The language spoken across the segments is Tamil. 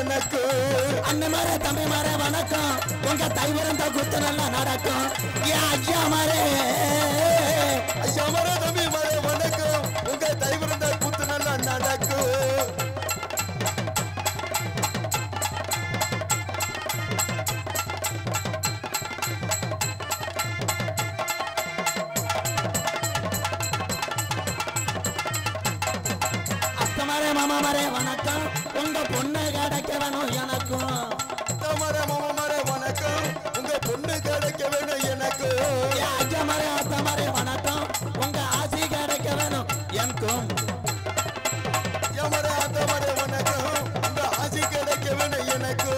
எனக்கு அண்ணன் மாரே தம்பி மாரே வணக்கம் உங்க தைவரந்த குத்து நல்லா நடக்கும் ஐயா மாரே தம்பி மாரே வணக்கம் உங்க தைவரந்த குத்து நல்லா நடக்கும் மாமா மாரே வணக்கம் உங்க பொண்ணு கிடைக்க வேணும் எனக்கும் மாமா மாரே வணக்கம் உங்க பொண்ணு கிடைக்க வேணும் எனக்கு ஐயா மாரே அத்த மாரே வணக்கம் உங்க ஆசி கிடைக்க வேணும் எனக்கும் மாரே அத்த மாரே வணக்கம் உங்க ஆசி கிடைக்க வேணும் எனக்கு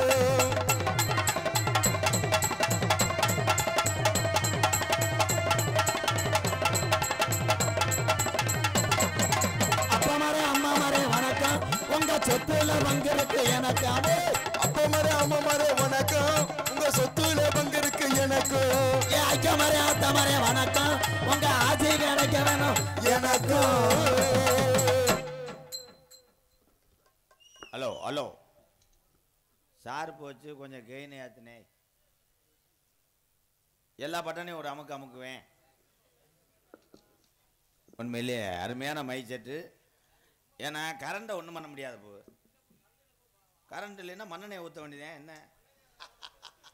சொத்துல பங்கு இருக்கு எனக்கு அப்பா மாரே அம்மா மாரே வணக்கம் உங்க சொத்துல பங்கு இருக்கு எனக்கு ஐயா மாரே அத்த மாரே வணக்கம் உங்க ஆசை கிடைக்க வேணும் எனக்கு ஹலோ ஹலோ சார் போச்சு கொஞ்சம் கெயின் ஏத்துனே எல்லா பட்டனையும் ஒரு அமுக்குவேன் உண்மையிலேயே அருமையான மைக் செட்டு ஏன்னா கரண்ட்டை ஒன்றும் பண்ண முடியாது போ கரண்ட் இல்லைன்னா மண்ணெண்ணெய் ஊற்ற வேண்டியதேன் என்ன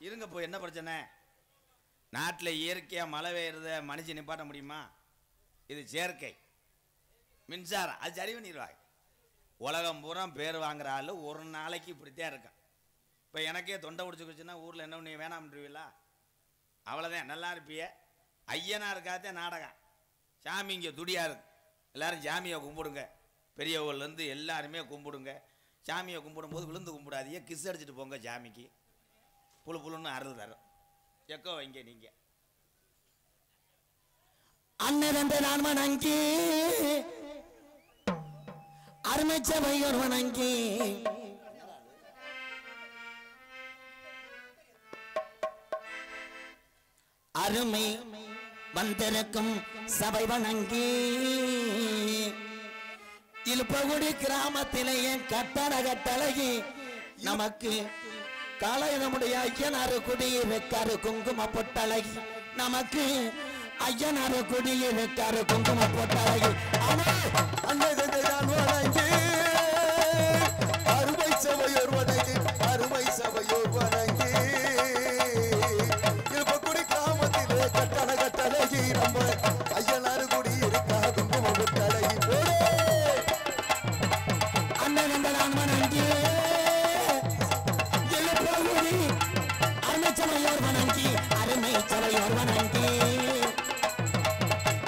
இருங்க போ என்ன பிரச்சனை நாட்டில் இயற்கையாக மழை பெய்யறத மனுஷன் நிப்பாட்ட முடியுமா இது செயற்கை மின்சாரம் அது சரி பண்ணிடுவாங்க உலகம் பூரா பேர் வாங்குற ஆள் ஒரு நாளைக்கு இப்படித்தான் இருக்கான் இப்போ எனக்கே தொண்டை பிடிச்சிக்கிச்சுன்னா ஊரில் என்ன பண்ணி வேணாம்ன்றீங்களா அவ்வளோதான் நல்லா இருப்பிய ஐயனா இருக்காதே நாடகம் சாமி இங்கே துடியா இருக்கு எல்லாரும் சாமியை கும்பிடுங்க பெரியவர்லேருந்து எல்லாருமே கும்பிடுங்க சாமியை கும்பிடும்போது விழுந்து கும்பிடாதீங்க கிஸ் அடிச்சுட்டு போங்க சாமிக்கு புழு புழுன்னு அருள் தரும் எக்கோ வைங்க நீங்க அண்ணன் நான் வணங்கி அருமைச்சபையோர் வணங்கி அருமை வந்திருக்கும் சபை வணங்கி இழுப்பகுடி கிராமத்திலேயே கட்டண கட்டழகி நமக்கு காலை நம்முடைய ஐயனாறு குடியிருக்காரு குங்கும பொட்டழகி நமக்கு ஐயனாறு குடியிருக்காரு குங்கும பொட்டழகி அருமை சபையோர் வணங்கி அருமை சபையோர் வணங்கி இழுப்பகுடி கிராமத்திலே கட்டண கட்டழகி நம்ம ஐயனாறு குடியிருக்கா குங்கும பொட்டழகி அருமைச்சபையோர் வணங்கி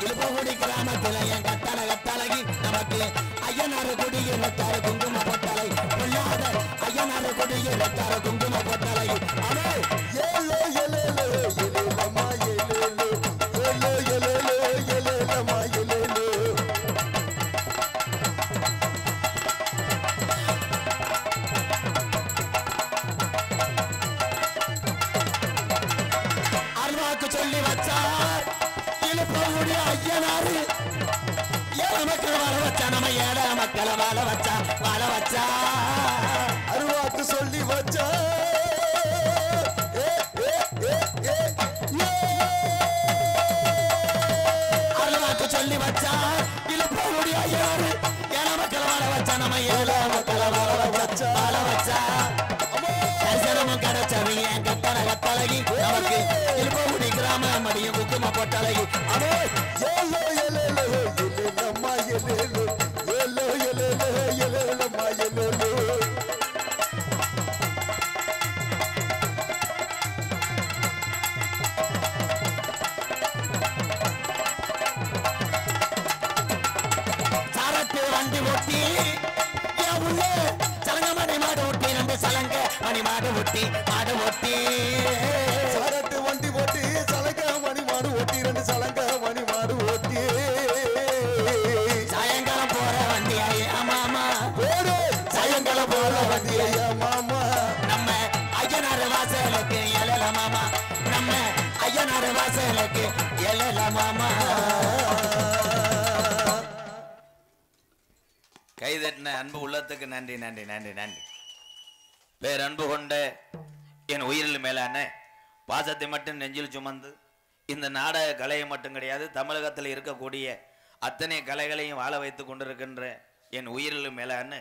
இழுப்பகுடி கிராமத்தில் என் கட்டண கட்டழகி நமக்கு ஐயனாறு குடியிருக்காரு குங்கும பொட்டலை பொல்லாத ஐயனாறு குடியிருக்காரு குங்கும பொட்டலை ஏலோ எலேலோ எலேலம்மா எலேலோ ஏலோ எலேலோ எலேலம்மா எலேலோ சொல்லி வச்சார் இழுப்பகுடி ஐயனாரு ஏழை மக்கள் வாழ வச்சா நம்ம ஏழை மக்களை வாழ வச்சா அருவாக்கு சொல்லி வச்சா அருவாக்கு சொல்லி வச்சா இழுப்பகுடி ஐயனாரு ஏழை மக்களை வாழ வச்சா நம்ம ஏழை மக்களை வாழ வச்சா தரிசனமும் கிடைச்சது என் கட்டண கட்டழகி நமக்கு இழுப்பகுடி கிராம மடியும் குக்கும பொட்டழகி ஏலோ எலேலோ எலேலம்மா எலேலோ ஏலோ எலேலோ எலேலம்மா எலேலோ சாரத்து வண்டி ஓட்டி என் உள்ள சலங்க மணி மாடு ஓட்டி ரெண்டு சலங்க மணி மாடு ஓட்டி சாரட்டு வண்டி ஓட்டி சலங்க மணி மாடு ஓட்டி ரெண்டு சலங்க மணி மாடு ஓட்டி சாயங்காலம் போற வண்டி மாமா சாயங்காலம் போற வண்டி மாமா நம்ம ஐயனாறு வாசலுக்கு எழல மாமா நம்ம ஐயனாறு வாசலுக்கு எழல மாமா கைதட்டின அன்பு உள்ளத்துக்கு நன்றி நன்றி நன்றி நன்றி பேரன்பு கொண்ட என் உயிரில் மேலான பாசத்தை மட்டும் நெஞ்சில் சுமந்து இந்த நாடக கலையை மட்டும் கிடையாது, தமிழகத்தில் இருக்கக்கூடிய அத்தனை கலைகளையும் வாழ வைத்து கொண்டிருக்கின்ற என் உயிரில் மேலான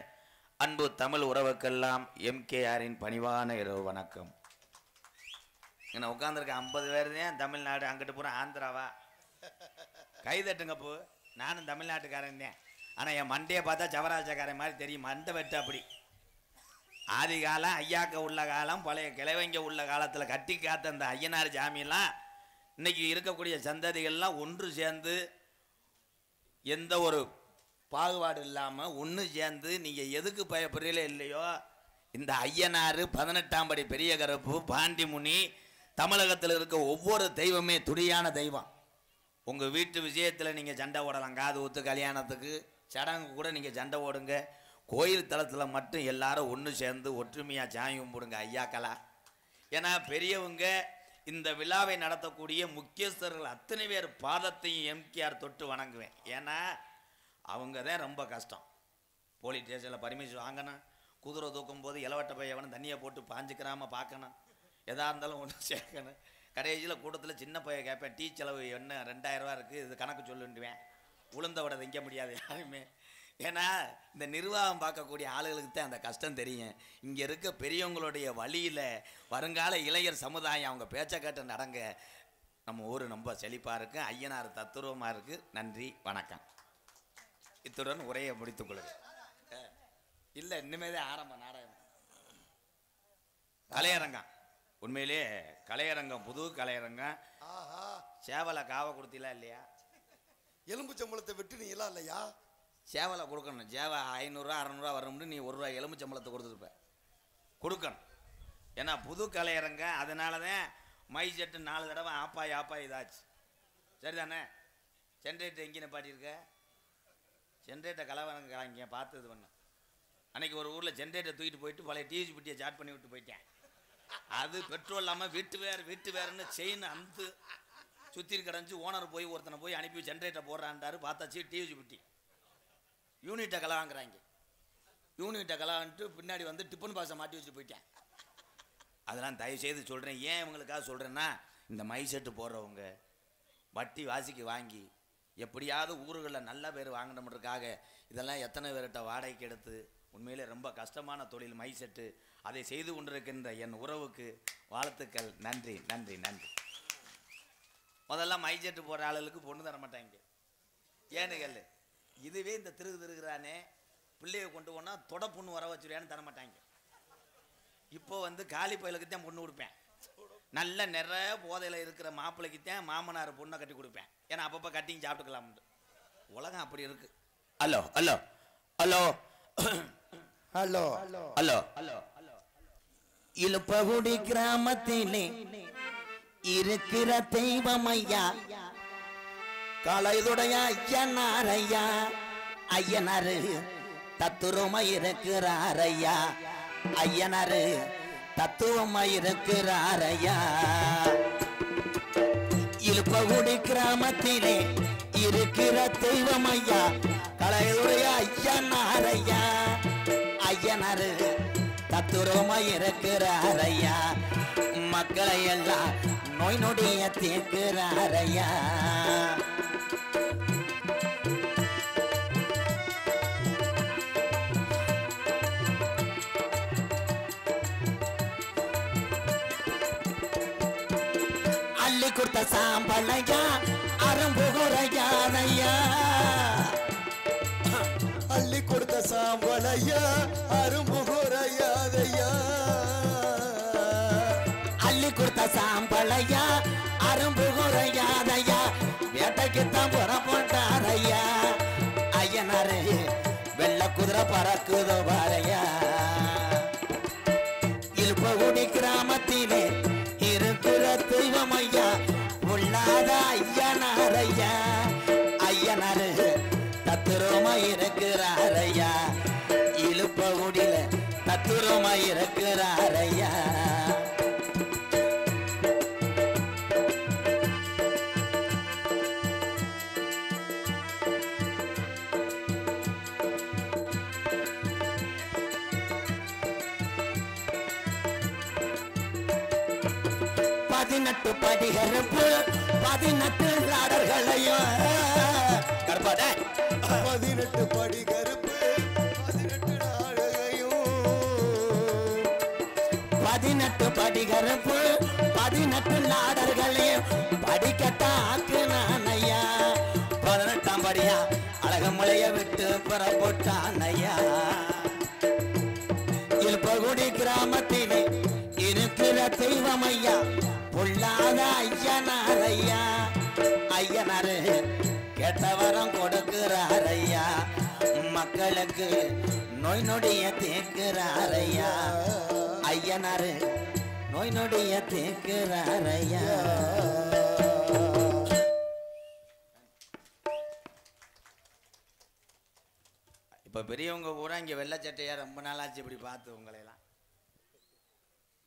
அன்பு தமிழ் உறவுக்கெல்லாம் எம்கேஆரின் பணிவான இரவு வணக்கம். என்ன உட்காந்துருக்க 50 பேர் தான் தமிழ்நாடு, அங்கிட்டு பூரா ஆந்திராவா? கைதட்டுங்க போ. நானும் தமிழ்நாட்டுக்காரன் தான். ஆனால் என் மண்டையை பார்த்தா சவராஜக்காரன் மாதிரி தெரியும். மண்டை வெட்டு அப்படி. ஆதி காலம் ஐயாக்க உள்ள காலம், பழைய கிழவங்க உள்ள காலத்தில் கட்டி காத்த அந்த ஐயனார் ஜாமியெல்லாம் இன்னைக்கு இருக்கக்கூடிய சந்ததிகள்லாம் ஒன்று சேர்ந்து எந்த ஒரு பாகுபாடு இல்லாமல் ஒன்று சேர்ந்து நீங்கள் எதுக்கு பயப்படுறீங்களோ இல்லையோ, இந்த ஐயனார் 18ஆம் படி பெரிய கருப்பு பாண்டி முனி தமிழகத்தில் இருக்க ஒவ்வொரு தெய்வமே துடியான தெய்வம். உங்கள் வீட்டு விஷயத்தில் நீங்கள் சண்டை ஓடலாம், காது ஊத்து கல்யாணத்துக்கு சடங்கு கூட நீங்கள் சண்டை ஓடுங்க. கோயில் தளத்தில் மட்டும் எல்லாரும் ஒன்று சேர்ந்து ஒற்றுமையாக சாமி கும்பிடுங்க ஐயாக்களா. ஏன்னா பெரியவங்க இந்த விழாவை நடத்தக்கூடிய முக்கியஸ்தர்கள் அத்தனை பேர் பாதத்தையும் எம்கேஆர் தொட்டு வணங்குவேன். ஏன்னா அவங்க தான் ரொம்ப கஷ்டம். போலீஸ் ஸ்டேஷனில் பர்மிஷன் வாங்கணும், குதிரை தூக்கும் போது இளவட்ட பையவனும் தண்ணியை போட்டு பாஞ்சிக்கிறாம பார்க்கணும், எதாக இருந்தாலும் ஒன்று சேர்க்கணும். கடைசியில் கூட்டத்தில் சின்ன பையன் கேட்பேன், டீ செலவு என்ன 2000 ரூபா இருக்குது, இது கணக்கு சொல்லுண்டுவேன். உளுந்த விட திங்க முடியாது யாருமே. ஏன்னா இந்த நிர்வாகம் பார்க்கக்கூடிய ஆளுகளுக்கு தான் அந்த கஷ்டம் தெரியும். இங்கே இருக்க பெரியவங்களுடைய வழியில் வருங்கால இளைஞர் சமுதாயம் அவங்க பேச்சை கேட்டு நடங்க. நம்ம ஊர் ரொம்ப செழிப்பாக இருக்கு, ஐயனார் தத்துருவமாக இருக்குது. நன்றி, வணக்கம். இத்துடன் உரையை முடித்துக்கொள்ளுங்க. இல்லை இன்னுமே தான் ஆரம்ப நாடகம். கலையரங்கம் உண்மையிலே கலையரங்கம், புது கலையரங்கம். சேவலை காவை கொடுத்தீங்களா இல்லையா? எலும்பு சம்பளத்தை வெட்டினீங்களா இல்லையா? சேவலை கொடுக்கணும். சேவை 500 ரூபா 600 ரூபா வரணும்னு நீ 1 ரூபா எலும்பு சம்பளத்தை கொடுத்துருப்ப, கொடுக்கணும். ஏன்னா புது கலையரங்க, அதனால தான் மை செட்டு 4 தடவை ஆப்பாய் இதாச்சு. சரிதானே? ஜென்ரேட்டர் எங்கே பாட்டியிருக்க? ஜென்ரேட்டர் கலவரங்க இங்கே பார்த்து இது பண்ண. அன்றைக்கி ஒரு ஊரில் ஜென்ரேட்டர் தூக்கிட்டு போயிட்டு பழைய டிவி பெட்டியை சாட் பண்ணி விட்டு போயிட்டேன். அது பெட்ரோல் இல்லாமல் வீட்டு வேறுன்னு செயின் அந்து சுற்றி கிடந்துச்சு. ஓனர் போய் ஒருத்தனை போய் அனுப்பி ஜென்ரேட்டர் போடுறான்ட்டாரு. பார்த்தாச்சு டிவி பெட்டி. யூனிட்டை கலவாங்கிறாங்க. யூனிட்டை கலவான்ட்டு பின்னாடி வந்து டிஃபன் பாக்ஸை மாட்டி வச்சுட்டு போயிட்டேன். அதெல்லாம் தயவு செய்து சொல்கிறேன். ஏன் இவங்களுக்காக சொல்கிறேன்னா, இந்த மை செட்டு போடுறவங்க வட்டி வாசிக்கு வாங்கி எப்படியாவது ஊர்களில் நல்ல பேர் வாங்கணுன்றதுக்காக இதெல்லாம் எத்தனை பேர்கிட்ட வாடகைக்கு எடுத்து உண்மையிலே ரொம்ப கஷ்டமான தொழில் மை செட்டு. அதை செய்து கொண்டிருக்கின்ற என் உறவுக்கு வாழ்த்துக்கள். நன்றி நன்றி நன்றி. முதல்ல மை செட்டு போடுற ஆளுகளுக்கு பொண்ணு தர மாட்டாங்க. ஏன்னு கேளு, இதுவே இந்த திருகிறானே பிள்ளையை கொண்டு போனால் தொட பொண்ணு வர வச்சுருவான்னு தர மாட்டாங்க. இப்போ வந்து காலி பயலுக்கு தான் பொண்ணு கொடுப்பேன். நல்ல நிறைய போதையில் இருக்கிற மாப்பிள்ளைக்கு தான் மாமனார் பொண்ணை கட்டி கொடுப்பேன். ஏன்னா அப்பப்போ கட்டிங்க சாப்பிட்டுக்கலாம்னு. உலகம் அப்படி இருக்கு. Hello hello hello hello hello hello. Iluppakudi கிராமத்திலே இருக்கிற தெய்வம் ஐயா, கலையுடைய ஐயனார் ஐயா. ஐயனாரு தத்துவமா இருக்கிறார் ஐயா. ஐயனாரு தத்துவமா இருக்கிறார் ஐயா. இழுப்பகுடி கிராமத்திலே இருக்கிற தெய்வம் ஐயா, கலையுடைய ஐயனார் ஐயா. ஐயனாரு தத்துவமா இருக்கிறார் ஐயா. மக்களை எல்லாம் நோய் நொடிய தீர்க்கிறார் ஐயா. அள்ளி கொடுத்த சாம்பலையா அரும்புகுறையாதையா. அள்ளி கொடுத்த சாம்பலையா அரும்புகுறையாதையா. அள்ளி கொடுத்த சாம்பலையா அரும்புகுறையாதையா. வேட்டைக்குத்தான் புறப்பட்டாரையா. ஐயனாரு வெள்ள குதிரை பறக்குதோ பாரையா. இழுப்பகுடி கிராமத்திலே இருக்கிற தெய்வம் ஐயா, உள்ளாத ஐயனார் ஐயா. ஐயனாரு தத்துரமா இருக்கிறார் ஐயா. இழுப்பகுடியில தத்துரமா இருக்கிறார் ஐயா. 18 படி கருப்பு 18 நாடர்களையும் கருப்பாடே 18 படி கருப்பு 18 நாடகையும் 18 படி கருப்பு 18 நாடர்களையும் படிக்கட்டாக்கு நான் ஐயா 18ஆம் படியா அழகமலைய விட்டு புறப்பட்டான் ஐயா இல்பகுடி கிராமத்திலே இருக்கிற தெய்வம் ஐயா பொல்லாத ஐயனார் ஐயா ஐயனாரு கேட்ட வரம் கொடுக்கிறார் ஐயா மக்களுக்கு நோய் நொடிய தேக்கிறார் ஐயா ஐயனாரு நோய் நொடிய தேக்கிறார் ஐயா இப்போ பெரியவங்க பூரா இங்கே வெள்ளைச்சட்டையா ரொம்ப நாளாச்சு இப்படி பார்த்து உங்களையெல்லாம்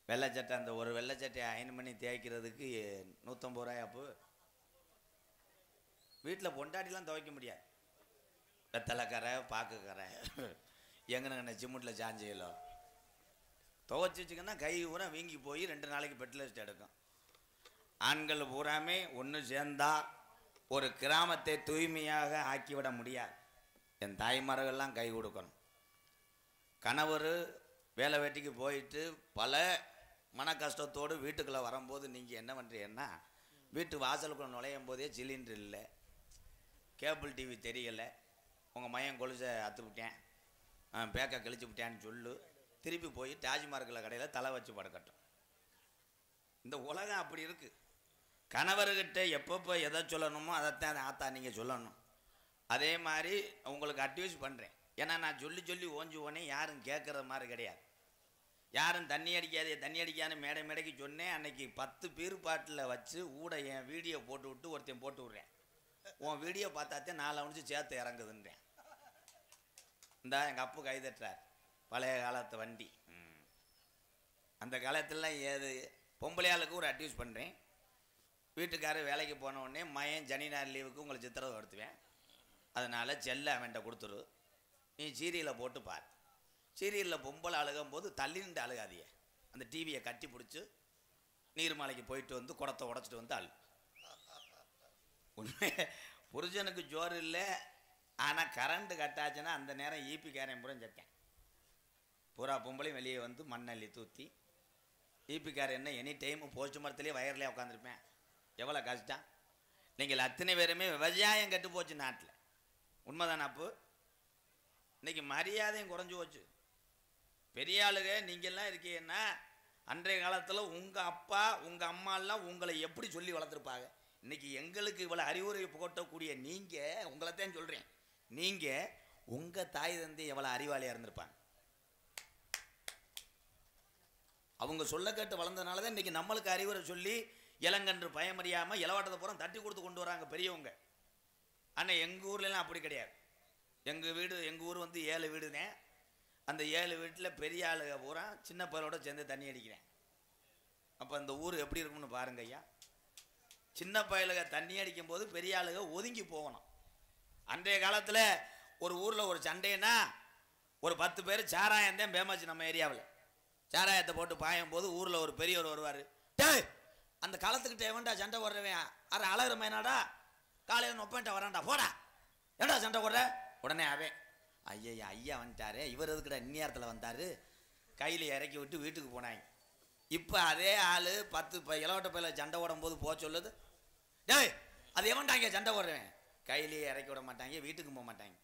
வெள்ளைச்சட்டை அந்த ஒரு வெள்ளைச்சட்டையை அயன் பண்ணி தேய்க்கிறதுக்கு 150 ரூபாய் அப்போ வீட்டில் பொண்டாட்டிலாம் துவைக்க முடியாது வெத்தலைக்கரை பாக்குக்கரை எங்கன்னு சிமெண்ட்டில் சாஞ்சியலோ துவைச்சி வச்சுக்கன்னா கை பூரா வீங்கி போய் 2 நாளைக்கு பெட்டில் வச்சுட்டு எடுக்கும் ஆண்கள் பூராமே ஒன்று சேர்ந்தா ஒரு கிராமத்தை தூய்மையாக ஆக்கிவிட முடியாது என் தாய்மார்கள்லாம் கை கொடுக்கணும் கணவர் வேலை வெட்டிக்கு போயிட்டு பல மன கஷ்டத்தோடு வீட்டுக்குள்ளே வரும்போது நீங்கள் என்ன பண்ணுறீங்கன்னா வீட்டு வாசலுக்குள்ள நுழையும் போதே சிலிண்டர் இல்லை கேபிள் டிவி தெரியலை உங்கள் மையம் கொலுசை அத்து விட்டேன் பேக்கை கழிச்சு விட்டேன்னு சொல்லு திருப்பி போய் டாஜ்மார்க்கில் கடையில் தலை வச்சு படுக்கட்டும் இந்த உலகம் அப்படி இருக்குது கணவர்கிட்ட எப்பப்போ எதை சொல்லணுமோ அதைத்தான் ஆத்தா நீங்கள் சொல்லணும் அதே மாதிரி உங்களுக்கு அட்வைஸ் பண்ணுறேன் ஏன்னா நான் சொல்லி சொல்லி ஓஞ்சி போனே யாரும் கேட்குற மாதிரி கிடையாது யாரும் தண்ணி அடிக்காதுன்னு மேடை மேடைக்கு சொன்னேன் அன்னைக்கு 10 பீர்பாட்டில் வச்சு ஊட என் வீடியோ போட்டு விட்டு ஒருத்தன் போட்டு விட்றேன் உன் வீடியோ பார்த்தாத்தே 4 அவுன்ஸ் சேர்த்து இறங்குதுன்றேன் இந்தா எங்கள் அப்பு கைதட்டுறார் பழைய காலத்து வண்டி அந்த காலத்துலலாம் ஏது பொம்பளையாளுக்கு ஒரு அட்வைஸ் பண்ணுறேன் வீட்டுக்காரர் வேலைக்கு போன உடனே மயன் ஜனிநாள் லீவுக்கு உங்களை சித்திரவை எடுத்துவேன் அதனால் செல்ல அவன்கிட்ட கொடுத்துரு நீ சீரியலில் போட்டு பார் சீரியலில் பொம்பளை அழுகும் போது தள்ளி நின்று அழுகாதிய அந்த டிவியை கட்டி பிடிச்சி நீர்மலைக்கு போயிட்டு வந்து குடத்தை உடச்சிட்டு வந்து அழு உண்மை புருஷனுக்கு ஜோறு இல்லை ஆனால் கரண்ட்டு கட்டாச்சுன்னா அந்த நேரம் ஈபி காரன் பூரா செத்தேன் பூரா பொம்பளையும் வெளியே வந்து மண்ணள்ளி தூத்தி ஈபி காரன் என்ன எனி டைம் போஸ்ட் மரத்துலேயே வயர்லேயே உட்காந்துருப்பேன் எவ்வளோ கஷ்டம் நீங்கள் அத்தனை பேருமே விவசாயம் கெட்டு போச்சு நாட்டில் உண்மைதானே அப்போ இன்னைக்கு மரியாதையும் குறைஞ்சி போச்சு பெரிய ஆளுங்க நீங்கள்லாம் இருக்கீங்கன்னா அன்றைய காலத்தில் உங்கள் அப்பா உங்கள் அம்மாலாம் உங்களை எப்படி சொல்லி வளர்த்துருப்பாங்க இன்னைக்கு எங்களுக்கு இவ்வளோ அறிவுரை புகட்டக்கூடிய நீங்கள் உங்களைத்தான் சொல்கிறேன் நீங்கள் உங்கள் தாய் தந்தை எவ்வளோ அறிவாளியாக இருந்திருப்பாங்க அவங்க சொல்ல கேட்டு வளர்ந்ததுனால தான் இன்றைக்கி நம்மளுக்கு அறிவுரை சொல்லி இளங்கன்று பயமறியாமல் இளவாட்டத்தை பூரா தட்டி கொடுத்து கொண்டு வராங்க பெரியவங்க ஆனால் எங்கள் ஊர்லலாம் அப்படி கிடையாது எங்கள் ஊர் வந்து 7 வீடுனேன் அந்த 7 வீட்டில் பெரிய ஆளுக பூரா சின்ன பையலோட சேர்ந்து தண்ணி அடிக்கிறேன் அப்போ அந்த ஊர் எப்படி இருக்கும்னு பாருங்க ஐயா சின்ன பயலுக தண்ணி அடிக்கும் போது பெரிய ஆளுக ஒதுங்கி போகணும் அன்றைய காலத்தில் ஒரு ஊரில் ஒரு சண்டைன்னா ஒரு 10 பேர் சாராயம் தான் பேமாச்சு நம்ம ஏரியாவில் சாராயத்தை போட்டு பாயும் போது ஊரில் ஒரு பெரியவர் வருவார் டேய் அந்த காலத்துக்கிட்ட எவன்டா சண்டை போடுறவன் அரை அழகிற மைனாடா காலையில் நொப்பன்ட்ட வரான்டா போடா ஏண்டா சண்டை போடுற உடனே அவன் ஐயா ஐயா வந்துட்டாரு இவர் எதுக்குடா இந்நேரத்தில் வந்தார் கையில் இறக்கி விட்டு வீட்டுக்கு போனாங்க இப்போ அதே ஆள் 10 இளவட்ட பையில சண்டை ஓடும் போது போக சொல்லுது டேய் அது எவன்டாங்க சண்டை போடுறேன் கையிலேயே இறக்கி விட மாட்டாங்க வீட்டுக்கு போக மாட்டாங்க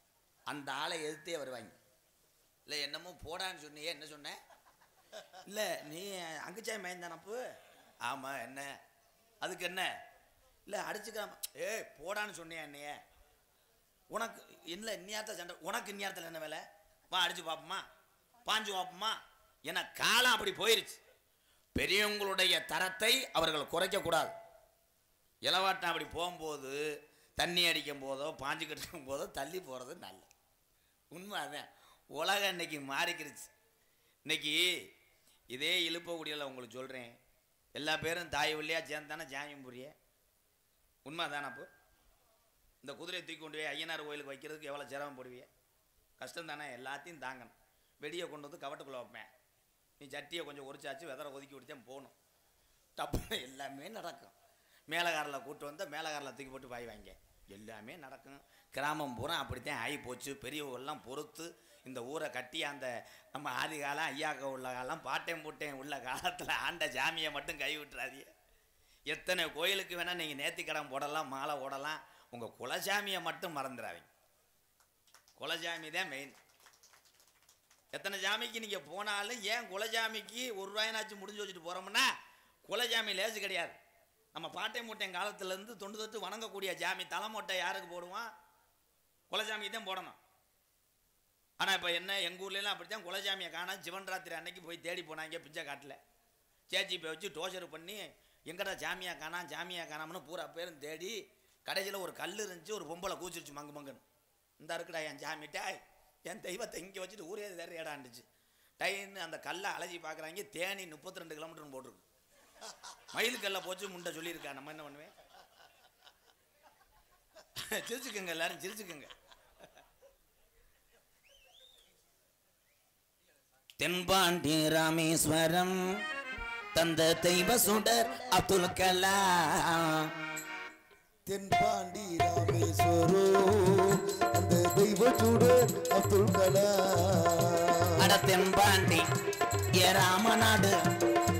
அந்த ஆளை எதிர்த்தே வருவாங்க இல்லை என்னமோ போடான்னு சொன்னியே என்ன சொன்னேன் இல்லை நீ அங்குச்சாய் மயந்தானப்பு ஆமாம் என்ன அதுக்கு என்ன இல்லை அடிச்சுக்காம போடான்னு சொன்னியா என்னைய உனக்கு இல்லை இந்நேரத்தில் சண்டை உனக்கு இந்நேரத்தில் என்ன வேலை வா அடிச்சு பார்ப்போமா பாஞ்சு பார்ப்போமா ஏன்னா காலம் அப்படி போயிருச்சு பெரியவங்களுடைய தரத்தை அவர்கள் குறைக்கக்கூடாது இளவாட்டம் அப்படி போகும்போது தண்ணி அடிக்கும் போதோ பாஞ்சு கட்டும் போதோ தள்ளி போகிறது நல்லது உண்மை அதான் உலகம் இன்னைக்கு மாறிக்கிருச்சு இன்னைக்கு இதே இழுப்பக்கூடியில் உங்களுக்கு சொல்கிறேன் எல்லா பேரும் தாய் வழியா சேர்ந்தானே ஜாமியம் புரிய உண்மை தானே அப்போ இந்த குதிரையை தூக்கி கொண்டு போய் ஐயனார் கோயிலுக்கு வைக்கிறதுக்கு எவ்வளோ சிரமம் போடுவியே கஷ்டம் தானே எல்லாத்தையும் தாங்கணும் வெடியை கொண்டு வந்து கவட்டுக்குள்ளே வைப்பேன் நீ சட்டியை கொஞ்சம் உரிச்சாச்சு வெதரை ஒதுக்கி விடுத்தேன் போகணும் டப்புன்னு எல்லாமே நடக்கும். மேலகாரில் கூட்டு வந்தால் மேலகாரில் தூக்கி போட்டு பாய் வாங்க எல்லாமே நடக்கும். கிராமம் பூரா அப்படித்தான் ஆகி போச்சு. பெரியவங்கெல்லாம் பொறுத்து இந்த ஊரை கட்டி அந்த நம்ம ஆதி காலம் ஐயாக்க உள்ள காலம் பாட்டேன் பூட்டேன் உள்ள காலத்தில் ஆண்ட ஜாமியை மட்டும் கை விட்டுறாதீங்க. எத்தனை கோயிலுக்கு வேணால் நீங்கள் நேர்த்திக்கடன் போடலாம், மாலை ஓடலாம், உங்கள் குலசாமியை மட்டும் மறந்துடாதீங்க. குலசாமி தான் மெயின். எத்தனை சாமிக்கு நீங்கள் போனாலும் ஏன் குலசாமிக்கு ஒரு ரூபாயினாச்சும் முடிஞ்சு வச்சுட்டு போகிறோம்னா குலசாமி லேசு கிடையாது. நம்ம பாட்டை மூட்டையும் காலத்துலேருந்து தொண்டு தொட்டு வணங்கக்கூடிய ஜாமி தலைமொட்டை யாருக்கு போடுவான்? குலசாமிக்கு தான் போடணும். ஆனால் இப்போ என்ன எங்கள் ஊர்லலாம் அப்படித்தான் குலசாமியை காணா சிவன் ராத்திரி அன்னைக்கு போய் தேடி போனாங்க பிஞ்சை காட்டில். சேச்சி போய் வச்சு டோசர் பண்ணி எங்கடா ஜாமியாக காணா ஜாமியாக காணாமனு பூரா பேரும் தேடி கடைசியில் ஒரு கல் இருந்துச்சு, ஒரு பொம்பளை கூச்சிருச்சு மங்கு மங்குன்னு. இந்த இருக்குடா என் ஜாமிட்டா என் தெய்வத்தை இங்கே வச்சுட்டு ஊரே வேற ஏடாண்டுச்சு. டைன்னு அந்த கல்லை அலசி பார்க்குறாங்க. தேனி 32 கிலோமீட்டர்னு போட்டிருக்கு. மயிலுக்கல்ல போச்சு முண்டை சொல்லியிருக்கா. நம்ம என்ன பண்ணுவேன்? சிரிச்சுக்கோங்க, எல்லாரும் சிரிச்சுக்கோங்க. தென்பாண்டி ராமேஸ்வரம் தந்த தெய்வ சுடர் அப்துல் கலாம். தென்பாண்டி ராமேஸ்வரம் அந்த தெய்வ சுடர் அப்துல் கலாம். அட தென்பாண்டி ஏ ராமநாடு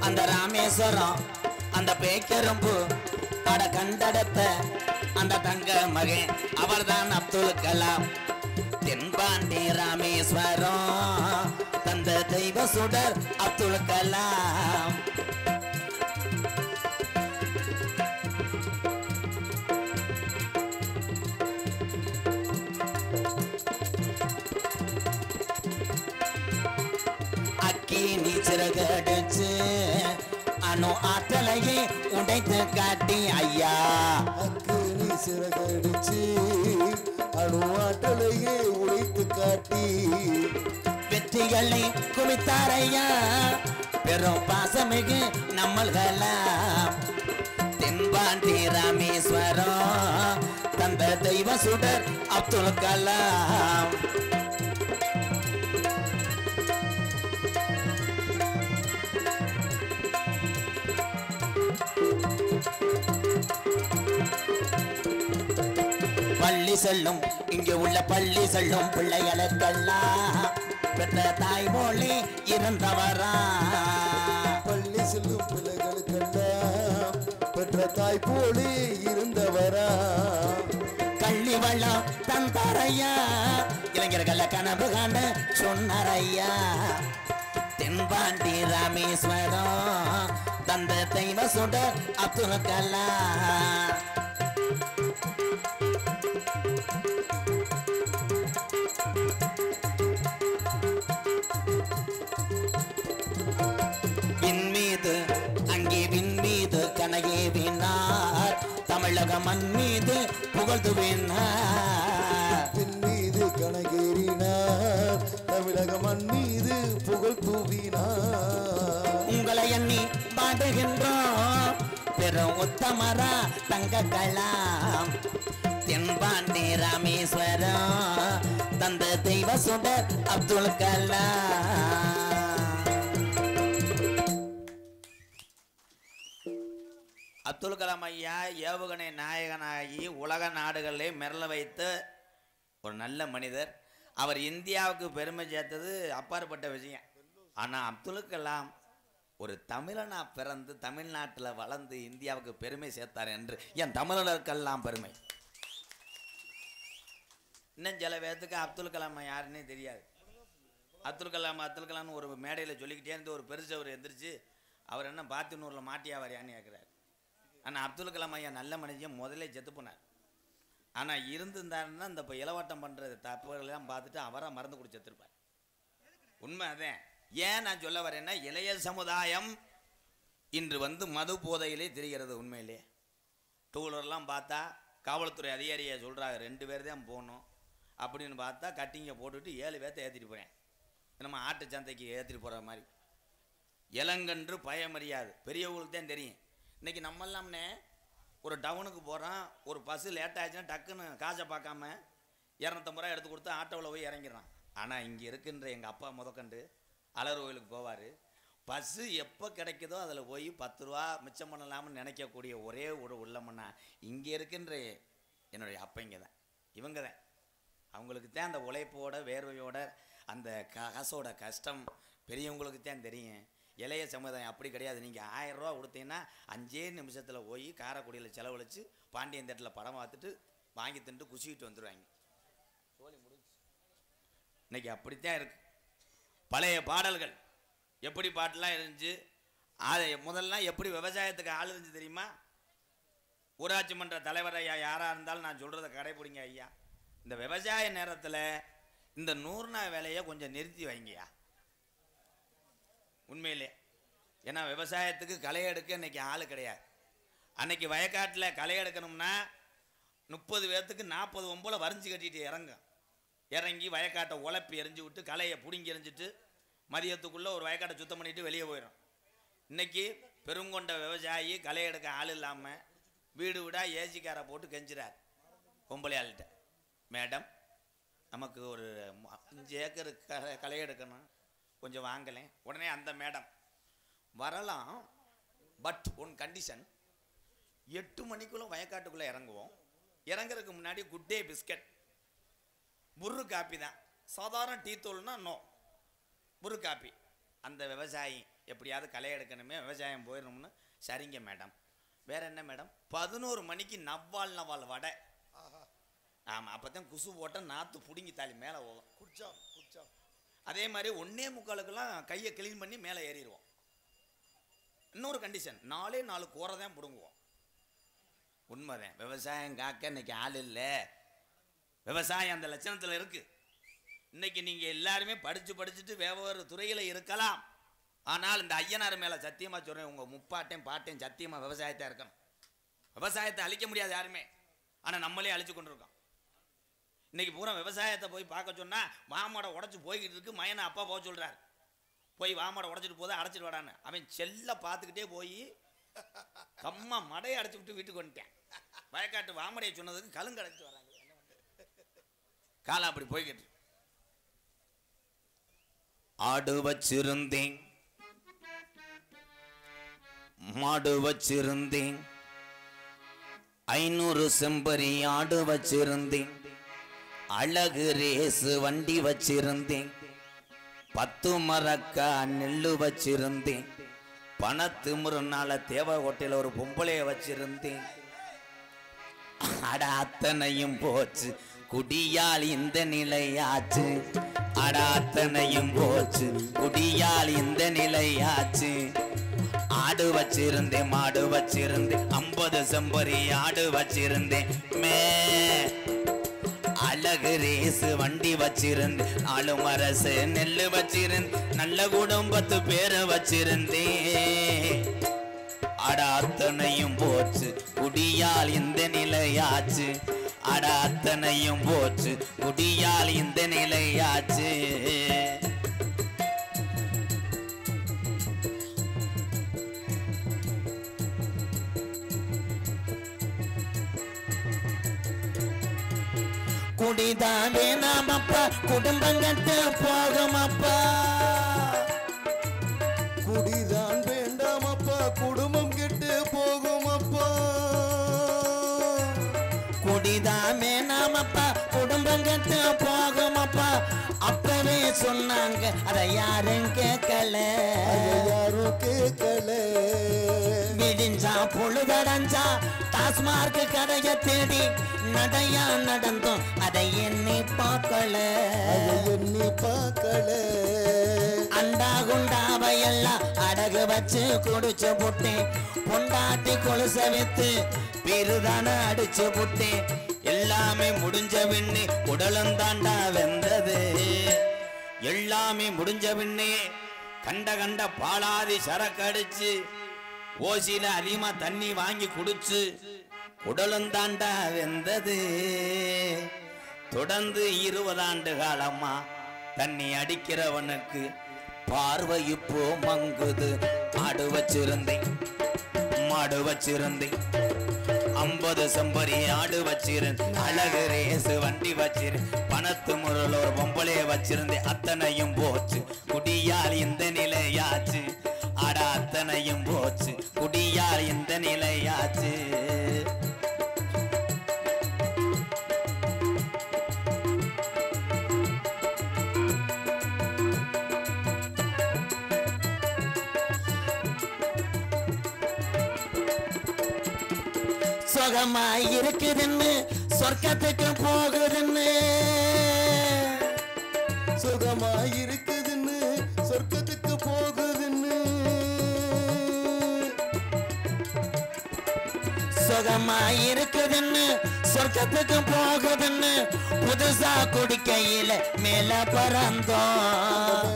அந்த ராமேஸ்வரம் அந்த பேக்கரும்பு அட கண்டடத்த அந்த தங்க மகன் அவர்தான் அப்துல் கலாம். தென்பாண்டி ராமேஸ்வரம் தந்த தெய்வ சுடர் அப்துல் கலாம். அக்கினி சிறகடிச்சு அணு ஆற்றலையே உடைத்து காட்டி ஐயா. அக்கினி சிறகடிச்சு அணு ஆற்றலையே உடைத்து காட்டி வெற்றிகளை குவித்தாரையா பெரும் பாசமிகு நம்மள்கலாம். தென்பாண்டி ராமேஸ்வரம் தந்த தெய்வ சுடர் அப்துல் கலாம். பள்ளி செல்லும் இங்கே உள்ள பள்ளி செல்லும் பிள்ளைகளுக்கெல்லாம் பெற்ற தாய் மொழி இருந்தவரா. பள்ளி செல்லும் பிள்ளைகளுக்கெல்லாம் பெற்ற தாய் போலி இருந்தவரா. கள்ளி வள்ளம் தந்தாரையா இளைஞர்கள கனவு காண சொன்னாரையா. தென்பாண்டி ராமேஸ்வரம் தந்த தெய்வ சுடர் அப்துல் கலாம். அங்கே விண்மீது கனகே வினார் தமிழக மண் மீது புகழ்ந்து வினார். விண்மீது கனகேறினார் தமிழக மண் மீது புகழ் தூவினார். உங்களை எண்ணி பாடுகின்றோம் பெரும் உத்தமரா தங்க கலாம். தென்பாண்டி ராமேஸ்வரம் தந்த தெய்வ சுடர் அப்துல் கலாம். அப்துல் கலாம் ஐயா ஏவுகணை நாயகனாகி உலக நாடுகளிலே மிரள வைத்த ஒரு நல்ல மனிதர். அவர் இந்தியாவுக்கு பெருமை சேர்த்தது அப்பாற்பட்ட விஷயம். ஆனால் அப்துல் கலாம் ஒரு தமிழனா பிறந்து தமிழ்நாட்டில் வளர்ந்து இந்தியாவுக்கு பெருமை சேர்த்தார் என்று என் தமிழர்களுக்கெல்லாம் பெருமை. இன்னும் சில பேர்த்துக்கு அப்துல் கலாம் யாருன்னே தெரியாது. அப்துல் கலாம்னு ஒரு மேடையில் சொல்லிக்கிட்டே இருந்து ஒரு பெருசவர் எந்திரிச்சு அவர் என்ன பாத்தினூரில் மாட்டியாவாரியான்னு கேட்குறாரு. ஆனால் அப்துல் கலாம் ஐயா நல்ல மனுஷன், முதல்ல செத்து போனார். ஆனால் இருந்திருந்தாருன்னா இந்த இப்போ இளவட்டம் பண்ணுறது தப்புகளெல்லாம் பார்த்துட்டு அவராக மறந்து குடி செத்துருப்பார். உண்மை அதேன். ஏன் நான் சொல்ல வரேன்னா இளைய சமுதாயம் இன்று மது போதையிலே தெரிகிறது. உண்மையிலே டூலர்லாம் பார்த்தா காவல்துறை அதிகாரியை சொல்கிறாங்க 2 பேர் தான் போகணும் அப்படின்னு பார்த்தா கட்டிங்கை போட்டுவிட்டு 7 பேர்த்த ஏற்றிட்டு போகிறேன். நம்ம ஆட்டு சந்தைக்கு ஏற்றிட்டு போகிற மாதிரி. இளங்கன்று பயமறியாது பெரியவங்களுக்கு தான் தெரியும். இன்றைக்கி நம்மளாம்னே ஒரு டவுனுக்கு போகிறோம், ஒரு பஸ்ஸு லேட் ஆகிடுச்சுன்னா டக்குன்னு காசை பார்க்காம 250 ரூபா எடுத்து கொடுத்து ஆட்டோவில் போய் இறங்கிடுறான். ஆனால் இங்கே இருக்கின்ற எங்கள் அப்பா முதற்கண்டு அலர் கோயிலுக்கு போவார். பஸ்ஸு எப்போ கிடைக்குதோ அதில் போய் 10 ரூபா மிச்சம் பண்ணலாம்னு நினைக்கக்கூடிய ஒரே ஒரு உள்ளமன்னா இங்கே இருக்கின்ற என்னுடைய அப்பைங்க தான், இவங்க தான். அவங்களுக்கு தான் அந்த உழைப்போட வேர்வையோட அந்த காசோட கஷ்டம் பெரியவங்களுக்கு தான் தெரியும். இளைய சமுதாயம் அப்படி கிடையாது. நீங்கள் 1000 ரூபா கொடுத்தீங்கன்னா 5 நிமிஷத்தில் போய் காரைக்குடியில் செலவழித்து பாண்டியன் தேட்டரில் படம் பார்த்துட்டு வாங்கி தின்ட்டு குசிக்கிட்டு வந்துடுவாங்க. சோழி முடிஞ்சு. இன்னைக்கு அப்படித்தான் இருக்கு. பழைய பாடல்கள் எப்படி பாட்டெலாம் இருந்துச்சு, அதை முதல்லாம் எப்படி விவசாயத்துக்கு ஆள் இருந்துச்சு தெரியுமா? ஊராட்சி மன்ற தலைவர் ஐயா யாராக இருந்தாலும் நான் சொல்கிறத கடைப்பிடிங்க ஐயா. இந்த விவசாய நேரத்தில் இந்த 100 நாள் வேலையை கொஞ்சம் நிறுத்தி வைங்கய்யா உண்மையிலே. ஏன்னா விவசாயத்துக்கு களை எடுக்க இன்னைக்கு ஆள் கிடையாது. அன்னைக்கு வயக்காட்டில் களை எடுக்கணும்னா 30 பேர்த்துக்கு 40 ஒம்போல வரைஞ்சி கட்டிட்டு இறங்கி வயக்காட்டை உழப்பி எரிஞ்சு விட்டு களையை பிடுங்கி எரிஞ்சிட்டு மதியத்துக்குள்ளே ஒரு வயக்காட்டை சுத்தம் பண்ணிட்டு வெளியே போயிடும். இன்னைக்கு பெருங்கொண்ட விவசாயி களை எடுக்க ஆள் இல்லாமல் வீடு வீடாக ஏசிக்காரை போட்டு கெஞ்சுறார் பொம்பளை ஆள்கிட்ட, மேடம் நமக்கு ஒரு 5 ஏக்கர் களை எடுக்கணும் கொஞ்சம் வாங்கலேன். உடனே அந்த மேடம் வரலாம், பட் ஒன் கண்டிஷன், 8 மணிக்குள்ளே வயக்காட்டுக்குள்ளே இறங்குவோம். இறங்குறதுக்கு முன்னாடி குட் டே பிஸ்கட், புரு காப்பி தான், சாதாரண டீ தூள்னா நோ, புரு காப்பி. அந்த விவசாயி எப்படியாவது களை எடுக்கணுமே, விவசாயம் போயிடணும்னு, சரிங்க மேடம். வேற என்ன மேடம்? 11 மணிக்கு நவ்வால் வடை. ஆமாம், அப்போ தான் குசு போட்டால் நாற்று பிடுங்கி தாலி மேலே போகும். குடிச்சா அதே மாதிரி 1:45 கையை கிளீன் பண்ணி மேலே ஏறிடுவோம். இன்னொரு கண்டிஷன், 4 கூரை தான் பிடுங்குவோம். உண்மைதான், விவசாயம் காக்க இன்னைக்கு ஆள் இல்லை. விவசாயம் அந்த லட்சணத்தில் இருக்கு. இன்னைக்கு நீங்கள் எல்லாருமே படிச்சுட்டு வேறு துறையில் இருக்கலாம். ஆனால் இந்த ஐயனார் மேலே சத்தியமாக சொல்கிறேன், உங்கள் முப்பாட்டையும் பாட்டையும் சத்தியமாக விவசாயத்தை இருக்கணும். விவசாயத்தை அழிக்க முடியாது யாருமே, ஆனால் நம்மளே அழிச்சு கொண்டு இருக்கோம். இன்னைக்கு பூரா விவசாயத்தை போய் பார்க்க சொன்னால் வாமாடை உடச்சி போய்கிட்டு இருக்கு. மயனை அப்பா போக சொல்கிறார், போய் வாமாடை உடச்சிட்டு போதா அடைச்சிட்டு வாடான்னு. அவன் செல்ல பார்த்துக்கிட்டே போய் கம்மா மடையை அடைச்சி விட்டு வீட்டுக்கு வந்துட்டேன். வயக்காட்டு வாமடையை சொன்னதுக்கு கலுங்கு அடைச்சிட்டு வராங்க. காலம் அப்படி போய்கிட்டு. ஆடு வச்சிருந்தேன், மாடு வச்சிருந்தேன், 500 செம்பரி ஆடு வச்சிருந்தேன், அழகு ரேசு வண்டி வச்சிருந்தேன், 10 மரக்கா நெல்லு வச்சிருந்தேன், பணத்து முருநாள தேவ ஹோட்டல ஒரு பொம்பளைய வச்சிருந்தேன். அட அத்தனையும் போச்சு, குடியால் இந்த நிலையாச்சு. அட அத்தனையும் போச்சு, குடியால் இந்த நிலையாச்சு. ஆடு வச்சிருந்தேன், மாடு வச்சிருந்தேன், 50 செம்பரி ஆடு வச்சிருந்தேன், மே அழகு ரேசு வண்டி வச்சிருந்தேன், 4 மரசு நெல்லு வச்சிருந்தேன், நல்ல குடும்பத்து பேரை வச்சிருந்தேன். அட அத்தனையும் போச்சு, குடியால் இந்த நிலையாச்சு. அட அத்தனையும் போச்சு, குடியால் இந்த நிலையாச்சு. குடிதான் வேணாமப்பா, குடும்பம் கட்ட போகுமப்பா. குடிதான் வேண்டாமப்பா, குடும்பம் கெட்டு போகுமப்பா. குடிதான் வேணாமப்பா, குடும்பம் கட்ட போகுமப்பா. அப்பவே சொன்னாங்க, அதை யாரும் கேட்கல, யாரும் கேட்கல. விடிஞ்சா பொழுதடைஞ்சா டாஸ்மார்க் கடைய தேடி நடையா நடந்தோம், அதை எண்ணி பார்க்கல, எண்ணி பார்க்கல. அண்டா குண்டாவையெல்லாம் அடகு வச்சு குடிச்சு புட்டேன், பொண்டாட்டி கொலுச வித்து பிறுதான அடிச்சு புட்டேன். எல்லாமே முடிஞ்ச பின்னே உடலும் தாண்டா வெந்தது. எல்லாமே முடிஞ்ச பின்னே கண்ட பாலாதி சரக்கு அடிச்சு ஓசியில அதிகமா தண்ணி வாங்கி குடிச்சு உடலும் தாண்டா வெந்தது. தொடர்ந்து 20 ஆண்டு காலமா தண்ணி அடிக்கிறவனுக்கு பார்வை இப்போ மங்குது. ஆடு வச்சிருந்தேன், மாடு வச்சிருந்தேன், 50 செம்பரி ஆடு வச்சிருந்தேன், அழகு ரேசு வண்டி வச்சிருந்தேன், பணத்து முரல் ஒரு பொம்பளைய வச்சிருந்தேன். அத்தனையும் போச்சு, குடியால் இந்த நிலையாச்சு. அட அத்தனையும் போச்சு குடியால் இந்த நிலையாச்சு. சுகமாய் இருக்குதுன்னு சொர்க்கத்துக்கு போகுதுன்னு சுகமாய் இருக்குதுன்னு சொர்க்கத்துக்கு போகுதுன்னு சுகமாய் இருக்குதுன்னு சொர்க்கத்துக்கு போகுதுன்னு புதுசா குடிக்கையில மேல பறந்தோம்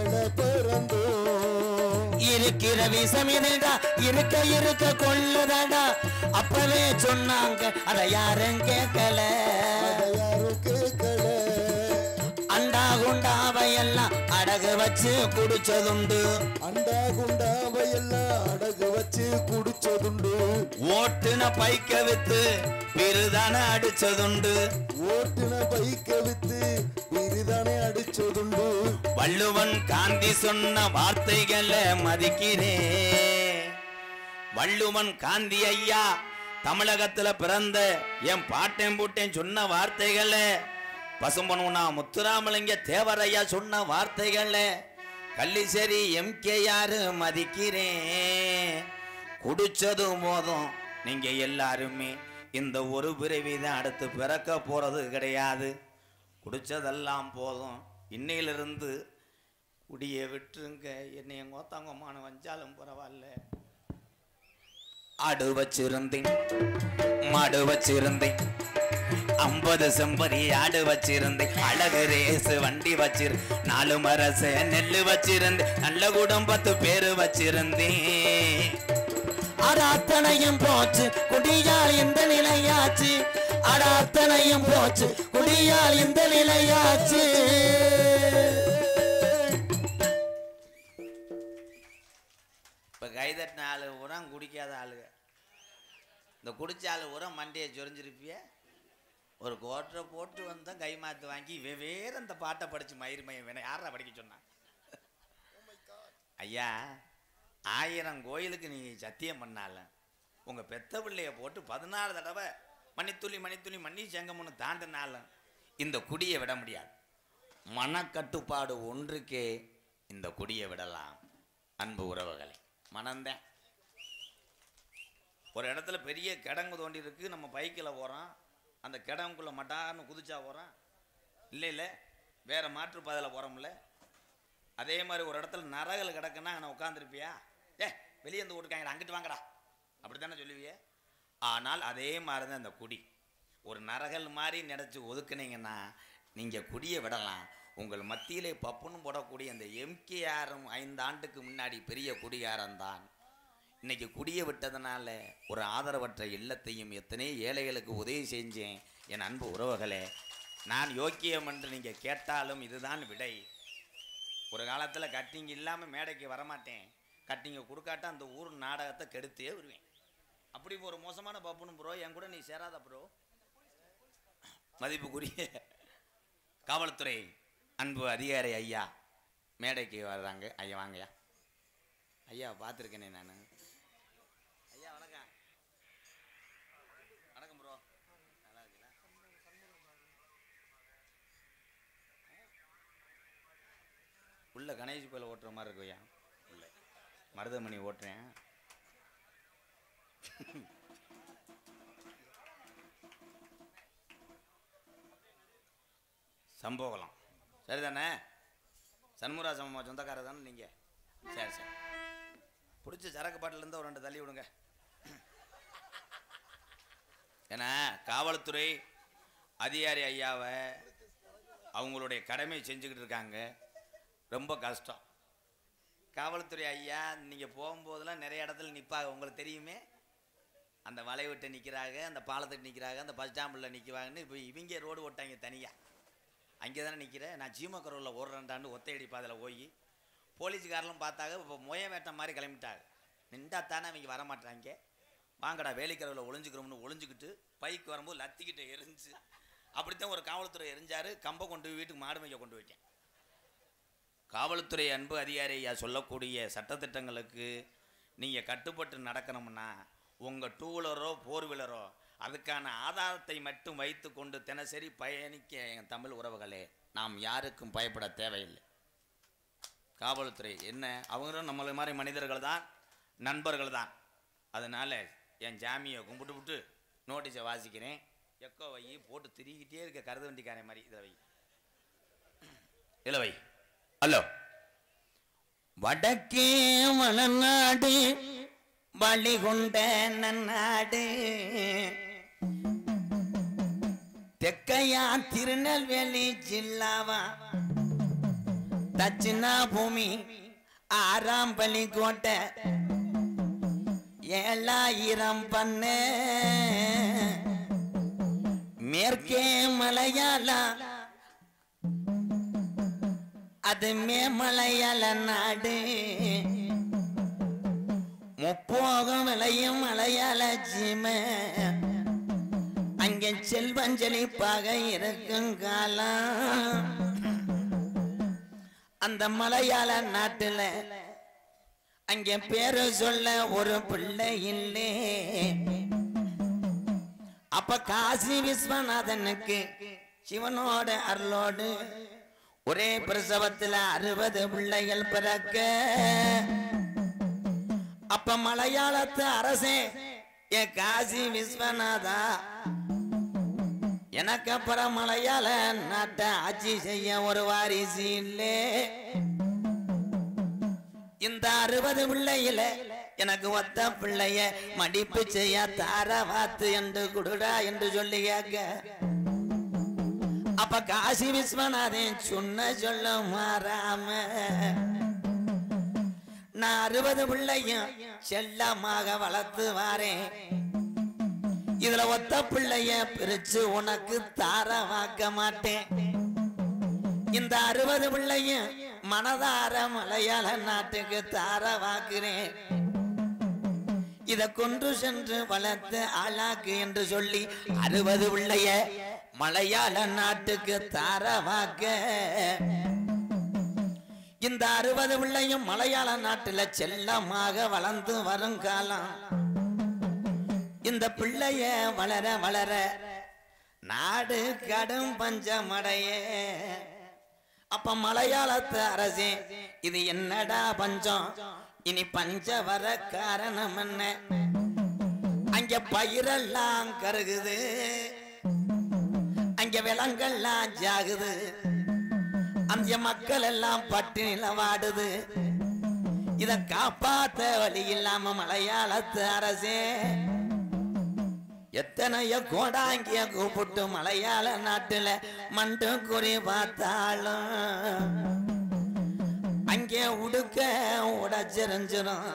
இருக்கிற விஷம் இதுடா இருக்க இருக்க கொள்ளுதடா அப்பவே சொன்னாங்க அத யாரும் கேட்கல அண்டா குண்டாவையெல்லாம் அடகு வச்சு குடிச்சதுண்டு அண்டா குண்டாவையெல்லாம் அடகு வச்சு குடிச்சதுண்டு ஓட்டுன பைக்க வித்து விருதான அடிச்சதுண்டு ஓட்டுன பைக்க வித்து விருதானே அடிச்சதுண்டு வள்ளுவன் காந்தி சொன்ன வார்த்தைகளை மதிக்கிறேன். வள்ளுவன் காந்தி ஐயா தமிழகத்துல பிறந்த என் பாட்டேன் பூட்டேன் சொன்ன வார்த்தைகளை பசும்பொன்னா முத்துராமலிங்க தேவரையா சொன்ன வார்த்தைகளை கள்ளிசேரி எம்கேஆர் மதிக்கிறேன். குடிச்சதும் போதும் நீங்க எல்லாருமே இந்த ஒரு பிறவிதான் அடுத்து பிறக்க போறது கிடையாது. குடிச்சதெல்லாம் போதும், இன்னையிலிருந்து குடியை விட்டுருங்க. என்னை கோத்தாங்கம்மான வஞ்சாலும் பரவாயில்ல. ஆடு வச்சிருந்தேன் மாடு வச்சிருந்தேன் 50 செம்பரி ஆடு வச்சிருந்தேன் அழகு ரேசு வண்டி வச்சிரு 4 மரச நெல்லு வச்சிருந்தேன் நல்ல குடும்பத்து பேரு வச்சிருந்தேன். அட அத்தனையும் போச்சு குடியால் இந்த நிலையாச்சு. அட அத்தனையும் போச்சு குடியால் இந்த நிலையாச்சு. இப்ப கைதட்டின ஆளு உரம் குடிக்காத ஆளுங்க, இந்த குடிச்ச ஆளு உரம் மண்டையை சொரிஞ்சிருப்பிய. ஒரு கோட்டரை போட்டு வந்தா கை மாத்து வாங்கி வெவ்வேறு அந்த பாட்டை படிச்சு மயிர் மயம் வேணும். யாரா படிக்க சொன்னா? ஐயா 1000 கோயிலுக்கு நீ சத்தியம் பண்ணாலும் உங்க பெத்த பிள்ளைய போட்டு 14 தடவை மணித்துளி மணித்துளி மண்ணி செங்கம்னு தாண்டினாலும் இந்த குடியை விட முடியாது. மனக்கட்டுப்பாடு ஒன்றுக்கே இந்த குடியை விடலாம். அன்பு உறவுகளை மனந்தேன். ஒரு இடத்துல பெரிய கிடங்கு தோண்டி இருக்கு, நம்ம பைக்கில் போகிறோம், அந்த கிடங்குக்குள்ளே மட்டான்னு குதிச்சா போகிறோம் இல்லை வேற மாற்று பாதையில் போகிறோம்ல. அதே மாதிரி ஒரு இடத்துல நரகல் கிடக்குன்னா நான் உட்காந்துருப்பியா? வெளியே வந்து ஓட்டுக்காங்க அங்கிட்டு வாங்கடா அப்படி தானே சொல்லுவியே. ஆனால் அதே மாதிரி தான் இந்த குடி. ஒரு நரகல் மாதிரி நினச்சி ஒதுக்குனீங்கன்னா நீங்கள் குடியை விடலாம். உங்கள் மத்தியிலே பப்புன்னு போடக்கூடிய அந்த எம்கேஆரும் 5 ஆண்டுக்கு முன்னாடி பெரிய குடிகாரன் தான். இன்னைக்கு குடியை விட்டதுனால ஒரு ஆதரவற்ற இல்லத்தையும் எத்தனை ஏழைகளுக்கு உதவி செஞ்சேன். என் அன்பு உறவுகளே, நான் யோக்கியம் என்று நீங்கள் கேட்டாலும் இதுதான் விடை. ஒரு காலத்தில் கட்டிங்க இல்லாமல் மேடைக்கு வரமாட்டேன், கட்டிங்க கொடுக்காட்ட அந்த ஊர் நாடகத்தை கெடுத்தே வருவேன். அப்படி ஒரு மோசமான பப்புன்னு ப்ரோ என் கூட நீ சேராத ப்ரோ. மதிப்புக்குரிய காவல்துறை அன்பு அதிகாரி ஐயா மேடைக்கு வர்றாங்க. ஐயா வாங்கய்யா. ஐயா பார்த்துருக்கேனே நான். ஐயா வணக்கம். வணக்கம் ப்ரோ. நல்லா இருக்குல்ல? உள்ள கணேஷ் கோயில் ஓட்டுற மாதிரி இருக்கும் ஐயா. உள்ள மருதமணி ஓட்டுறேன். சம்போகலாம் சரிதானே? சண்முகராஜ் அம்மா சொந்தக்காரர் தானே நீங்கள்? சரி சரி, பிடிச்ச சரக்கு பாட்டிலேருந்து ஒரு 2 தள்ளி விடுங்க. ஏன்னா காவல்துறை அதிகாரி ஐயாவை அவங்களுடைய கடமையை செஞ்சுக்கிட்டு இருக்காங்க. ரொம்ப கஷ்டம். காவல்துறை ஐயா நீங்கள் போகும்போதெல்லாம் நிறைய இடத்துல நிற்பாங்க, உங்களுக்கு தெரியுமே. அந்த வளைவிட்ட நிற்கிறாங்க, அந்த பாலத்தை நிற்கிறாங்க, அந்த பஸ் ஸ்டாம்பில் நிற்குவாங்கன்னு. இப்போ இவங்க ரோடு ஓட்டாங்க தனியாக. அங்கே தானே நிற்கிறேன் நான். ஜீமக்கரோவில் ஓடுறேன்டான்னு ஒத்தையடி பாதையில் போய் போலீஸுக்காரெல்லாம் பார்த்தாங்க. இப்போ முய வேட்டை மாதிரி கிளம்பிட்டாங்க. நின்றா தானே அவங்க வரமாட்டாங்க. வாங்கடா வேலிக்கரவில் ஒளிஞ்சுக்கிறோம்னு ஒளிஞ்சுக்கிட்டு பைக்கு வரும்போது லத்திக்கிட்ட எரிஞ்சு அப்படித்தான் ஒரு காவல்துறை எரிஞ்சார். கம்பை கொண்டு வீட்டுக்கு மாடு மேய்க்க கொண்டு போயிட்டேன். காவல்துறை அன்பு அதிகாரி ஐயா சொல்லக்கூடிய சட்டத்திட்டங்களுக்கு நீங்கள் கட்டுப்பட்டு நடக்கணும்னா உங்கள் டூ வீலரோ ஃபோர் வீலரோ அதுக்கான ஆதாரத்தை மட்டும் வைத்து கொண்டு தினசரி பயணிக்க என் தமிழ் உறவுகளே நாம் யாருக்கும் பயப்பட தேவையில்லை. காவல்துறை என்ன அவங்களும் நம்மளை மாதிரி மனிதர்கள் தான், நண்பர்கள் தான். அதனால் என் ஜாமியை கும்பிட்டு விட்டு நோட்டீஸை வாசிக்கிறேன். எக்கோ வை போட்டு திரிக்கிட்டே இருக்க கருது வண்டிக்காரே மாதிரி இதை வை இளவை. ஹலோ. வடக்கே மலநாடு வழிகொண்ட நன்னாடு, தெக்கையா திருநெல்வேலி ஜில்லாவா, தட்சிணா பூமி ஆறாம்பள்ளி கோட்டை 7000 பண்ணு, மேற்கே மலையாளா அது மேமலையாள நாடு, முப்போகம் விளையும் மலையாள ஜீம, அங்கே செல்வஞ்சலிப்பாக இருக்கும் காலம். அந்த மலையாள நாட்டுல அங்கே பேரு சொல்ல ஒரு பிள்ளை இல்லை. அப்ப காசி விஸ்வநாதனுக்கு சிவனோட அருளோடு ஒரே பிரசவத்துல 60 பிள்ளைகள் பிறக்க, அப்ப மலையாளத்து அரசே ஏ காசி விஸ்வநாதா, எனக்கு அப்புறம் மலையாள நாட்டை ஆட்சி செய்ய ஒரு வாரிசு இல்லை. இந்த 60 பிள்ளையில எனக்கு ஒத்த பிள்ளைய மடிப்பு செய்ய தாரவாத்து என்று குடுடா என்று சொல்லி கேட்க, அப்ப காசி விஸ்வநாதன் சொன்ன சொல்ல மாறாம நான் 60 பிள்ளையும் செல்லமாக வளர்த்து வாரேன். இதுல ஒத்த பிள்ளைய பிரிச்சு உனக்கு தாரவாக்க மாட்டேன். இந்த 60 பிள்ளையும் மனதார மலையாள நாட்டுக்கு தாரவாக்குறேன். இத கொண்டு சென்று வளர்த்து ஆளாக்கு என்று சொல்லி 60 பிள்ளைய மலையாள நாட்டுக்கு தாரவாக்க, இந்த 60 பிள்ளையும் மலையாள நாட்டுல செல்லமாக வளர்ந்து வரும் காலம். இந்த பிள்ளைய வளர வளர நாடு கடும் பஞ்சமடைய. அப்ப மலையாளத்து அரசே இது என்னடா பஞ்சம், இனி பஞ்ச வர காரணம் என்ன? அங்க பயிரெல்லாம் கருகுது, அங்க விலங்கெல்லாம் ஜாகுது, அந்த மக்கள் எல்லாம் பட்டினில வாடுது. இத காப்பாத்த வழி இல்லாம மலையாளத்து அரசே எத்தனைய கோடாங்கிய கூப்பிட்டு மலையாள நாட்டுல மண்டு குறி பார்த்தாலும் அங்கே உடுக்க உடச்சிருஞ்சிரும்.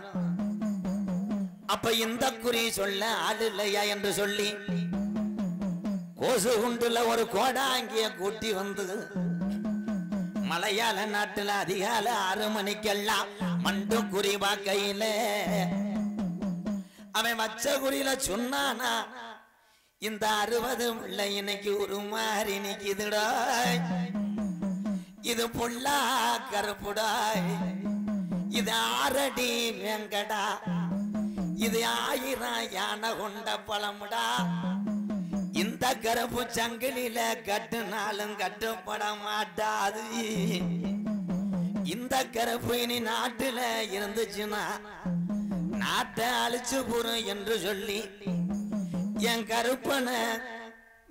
அப்ப இந்த குறி சொல்ல ஆள் இல்லையா என்று சொல்லி கோசு குண்டுல ஒரு கோடாங்கிய கூட்டி வந்து மலையாள நாட்டுல அதிகாலை 6 மணிக்கெல்லாம் மண்டு குறி பார்க்கையில அவன் வச்ச குறியில சொன்னானா, இந்த 60 பிள்ளை இன்னைக்கு ஒரு மாதிரி நிக்குதுடாய், இது புல்லா கருப்புடாய், இது 6 அடி வெங்கடா, இது 1000 யானை கொண்ட பழமுடா. இந்த கருப்பு சங்கிலில கட்டுனாலும் கட்டுப்பட மாட்டாது. இந்த கருப்பு இனி நாட்டுல இருந்துச்சுன்னா நாட்டை அழிச்சு போறோம் என்று சொல்லி என் கருப்பனை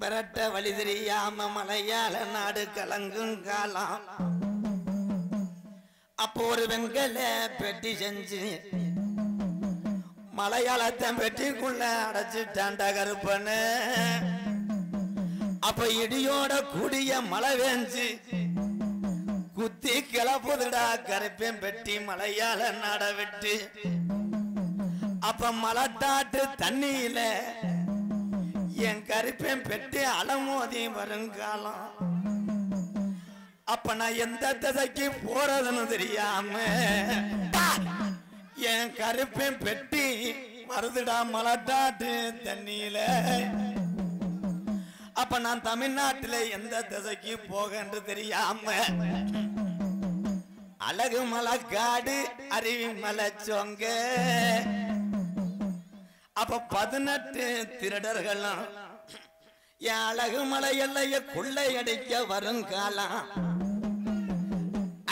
விரட்ட வழி தெரியாம மலையாள நாடு கலங்கும் காலம். அப்போ ஒரு வெங்கல பெட்டி செஞ்சு மலையாளத்தை பெட்டிக்குள்ள அடைச்சிட்டாண்ட கருப்பனு. அப்ப இடியோட கூடிய மழை வேஞ்சு குத்தி கிளப்புதுடா கருப்பேன் பெட்டி மலையாள நாட விட்டு. அப்ப மலட்டாட்டு தண்ணியில என் கருப்பேன் பெட்டி அலமோதி வருங்காலம். அப்ப நான் எந்த திசைக்கு போறதுன்னு தெரியாம என் கருப்பேன் பெட்டி மருதுடா மலட்டாட்டு தண்ணியில. அப்ப நான் தமிழ்நாட்டில எந்த திசைக்கு போக தெரியாம அழகு மலைக்காடு அருவி மலை சொங்க அப்ப 18 திருடர்களும் என் அழகு மலை எல்லைய கொள்ளையடிக்க வருங்காலம்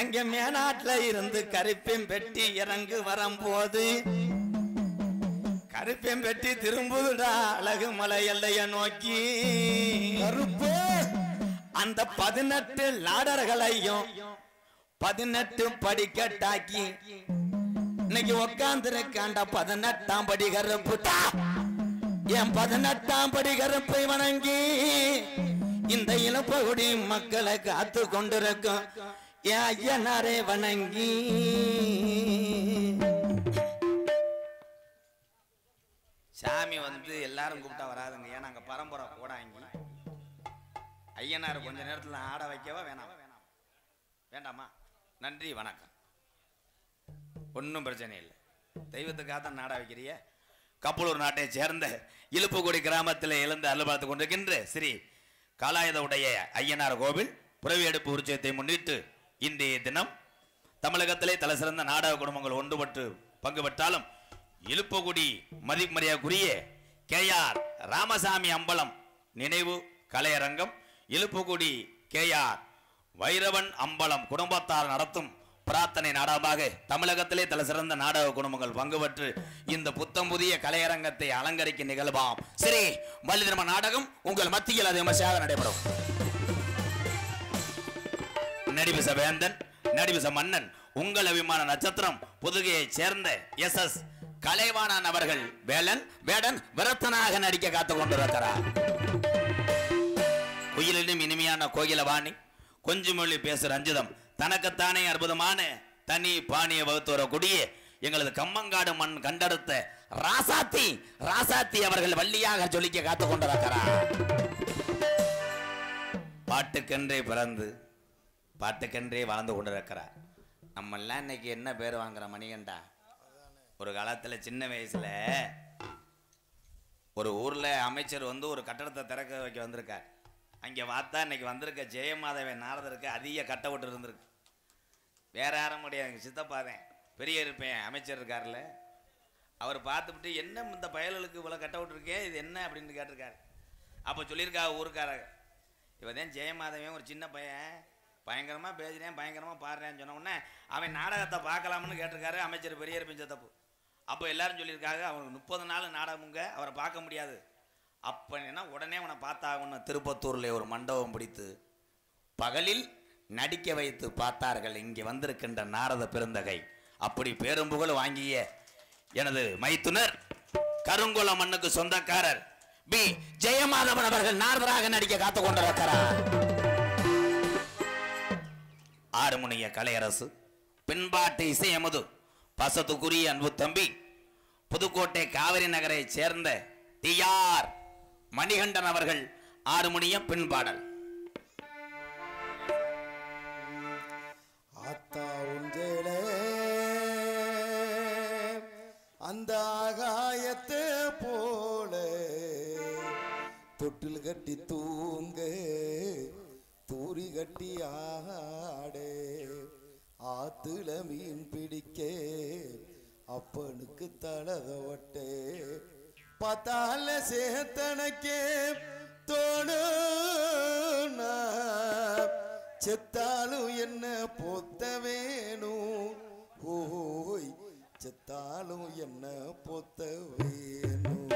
அங்க மேனாட்டுல இருந்து கருப்பேன் பெட்டி இறங்கு வரும்போது கருப்பேன் பெட்டி திரும்புதுடா அழகு மலை எல்லைய நோக்கி கருப்பு அந்த 18 லாடர்களையும் 18 படிக்கட்டாக்கி இன்னைக்கு உட்கார்ந்திருக்காண்ட 18ஆம் படி கருப்புட்டா என் 18ஆம் படி கருப்பை வணங்கி இந்த இளப்பகுடி மக்களை காத்து கொண்டிருக்கும் என் ஐயனாரே வணங்கி சாமி வந்து எல்லாரும் கூப்பிட்டா வராதுங்க ஏன்னா அங்க பரம்பரை போடாங்க ஐயனார் கொஞ்ச நேரத்தில் ஆட வைக்கவா வேணாம் வேண்டாமா நன்றி வணக்கம் ஒன்றும் பிரச்சனை இல்லை தெய்வத்துக்காக தான் நாடா வைக்கிறிய கப்பலூர் நாட்டை சேர்ந்த இழுப்புக்குடி கிராமத்தில் எழுந்து அலுவலத்து கொண்டிருக்கின்ற ஸ்ரீ காலாயுத உடைய ஐயனார் கோவில் புறவி எடுப்பு உற்சவத்தை முன்னிட்டு இன்றைய தினம் தமிழகத்திலே தலை சிறந்த நாடக குடும்பங்கள் ஒன்றுபட்டு பங்கு பெற்றாலும் இழுப்புக்குடி மதிமரியாதைக்குரிய KR ராமசாமி அம்பலம் நினைவு கலையரங்கம் இழுப்புக்குடி KR வைரவன் அம்பலம் குடும்பத்தார் நடத்தும் பிரார்த்தனை நாடகமாக தமிழகத்திலே தலை சிறந்த நாடக குடும்பங்கள் பங்கு பெற்று இந்த புத்தம் புதிய கலையரங்கத்தை அலங்கரிக்கும் நிகழ்வாம் ஸ்ரீ வள்ளிதர்ம நாடகம் உங்கள் மத்தியில் அது விமர்சையாக நடைபெறும். நடிவிச வேந்தன் நடிவிச மன்னன் உங்கள் அபிமான நட்சத்திரம் புதுகையை சேர்ந்த SS கலைவாணன் அவர்கள் வேடன் விரத்தனாக நடிக்க காத்துக் கொண்டிருக்கிறார். குயிலிலும் இனிமையான கோகிலவாணி கொஞ்சம் மொழி பேசு ரஞ்சிதம் தனக்குத்தானே அற்புதமான தனி பாணிய வகுத்து வரக்கூடிய எங்களது கம்மங்காடு மண் கண்டெடுத்த ராசாத்தி அவர்கள் வள்ளியாக ஜொலிக்க காத்துக் கொண்டிருக்கிறார். பாட்டுக்கென்றே பிறந்து பாட்டுக்கென்றே வாழ்ந்து கொண்டிருக்கிறார். நம்ம எல்லாம் இன்னைக்கு என்ன பேர் வாங்குற மணிகண்டா. ஒரு காலத்துல சின்ன வயசுல ஒரு ஊர்ல அமைச்சர் வந்து ஒரு கட்டடத்தை திறக்க வைக்க வந்திருக்கார். அங்கே பார்த்தா இன்னைக்கு வந்திருக்க ஜெயமாதவன் நாரதருக்கு அதிக கட்ட விட்டு இருந்திருக்கு. வேற யாரும் முடியாது, எங்கள் சித்தப்பாதேன் பெரிய இருப்பேன் அமைச்சர் இருக்கார்ல, அவர் பார்த்துவிட்டு என்ன இந்த பயல்களுக்கு இவ்வளோ கட்ட விட்டுருக்கேன் இது என்ன அப்படின்னு கேட்டிருக்காரு. அப்போ சொல்லியிருக்கா ஊருக்காரங்க, இவன் ஜெயமாதவன் ஒரு சின்ன பையன் பயங்கரமாக பேசுகிறேன் பயங்கரமாக பாடுறேன்னு சொன்ன உடனே அவன் நாடகத்தை பார்க்கலாம்னு கேட்டிருக்காரு அமைச்சர் பெரிய இருப்பேன் சித்தப்பு. அப்போ எல்லாரும் சொல்லியிருக்காங்க அவனுக்கு 30 நாள் நாடகமுங்க அவரை பார்க்க முடியாது. அப்போ என்ன உடனே அவனை பார்த்தாகணும். திருப்பத்தூரில் ஒரு மண்டபம் பிடித்து பகலில் நடிக்க வைத்து பார்த்தார்கள் இங்கே வந்திருக்கின்ற நாரத பெருந்தகை. அப்படி பேரும்புகழ் வாங்கிய எனது மைத்துனர் கருங்குள மண்ணுக்கு சொந்தக்காரர் பி ஜெயமாதவன் அவர்கள் நாரதராக நடிக்க காத்துக் கொண்டிருக்கிறார். ஆறுமுனைய கலையரசு பின்பாட்டு இசையமது பசத்துக்குரிய அன்பு தம்பி புதுக்கோட்டை காவிரி நகரை சேர்ந்த TR மணிகண்டன் அவர்கள் ஆறுமுனியம் பின்பாடல். ஆத்தா உஞ்சேலே அந்த ஆகாயத்தை போல தொட்டில் கட்டி தூங்க தூரி கட்டி ஆடே ஆத்துல மீன் பிடிக்க அப்பனுக்கு தலதவட்டே பார்த்தால சேத்தனக்கே தோணும் செத்தாலும் என்ன பொத்த வேணும் ஓய் செத்தாலும் என்ன பொத்த வேணும்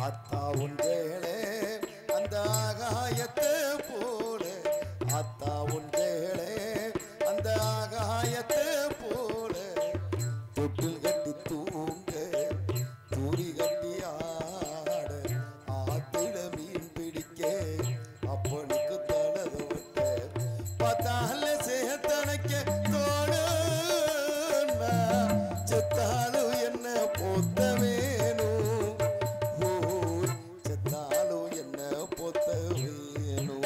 ஆத்தா உண்டேளே அந்த ஆகாயத்தை போல ஆத்தா உண்டேளே அந்த ஆகாயத்தை போல தொட்டில் கட்டி தூங்க தூரி கட்டி ஆட ஆத்திட மீன் பிடிக்க அப்பனுக்கு தலதவட்ட பார்த்தால சேத்தனைக்க தோடு செத்தாலும் என்ன பொத்த வேணும் செத்தாலும் என்ன பொத்த வேணும்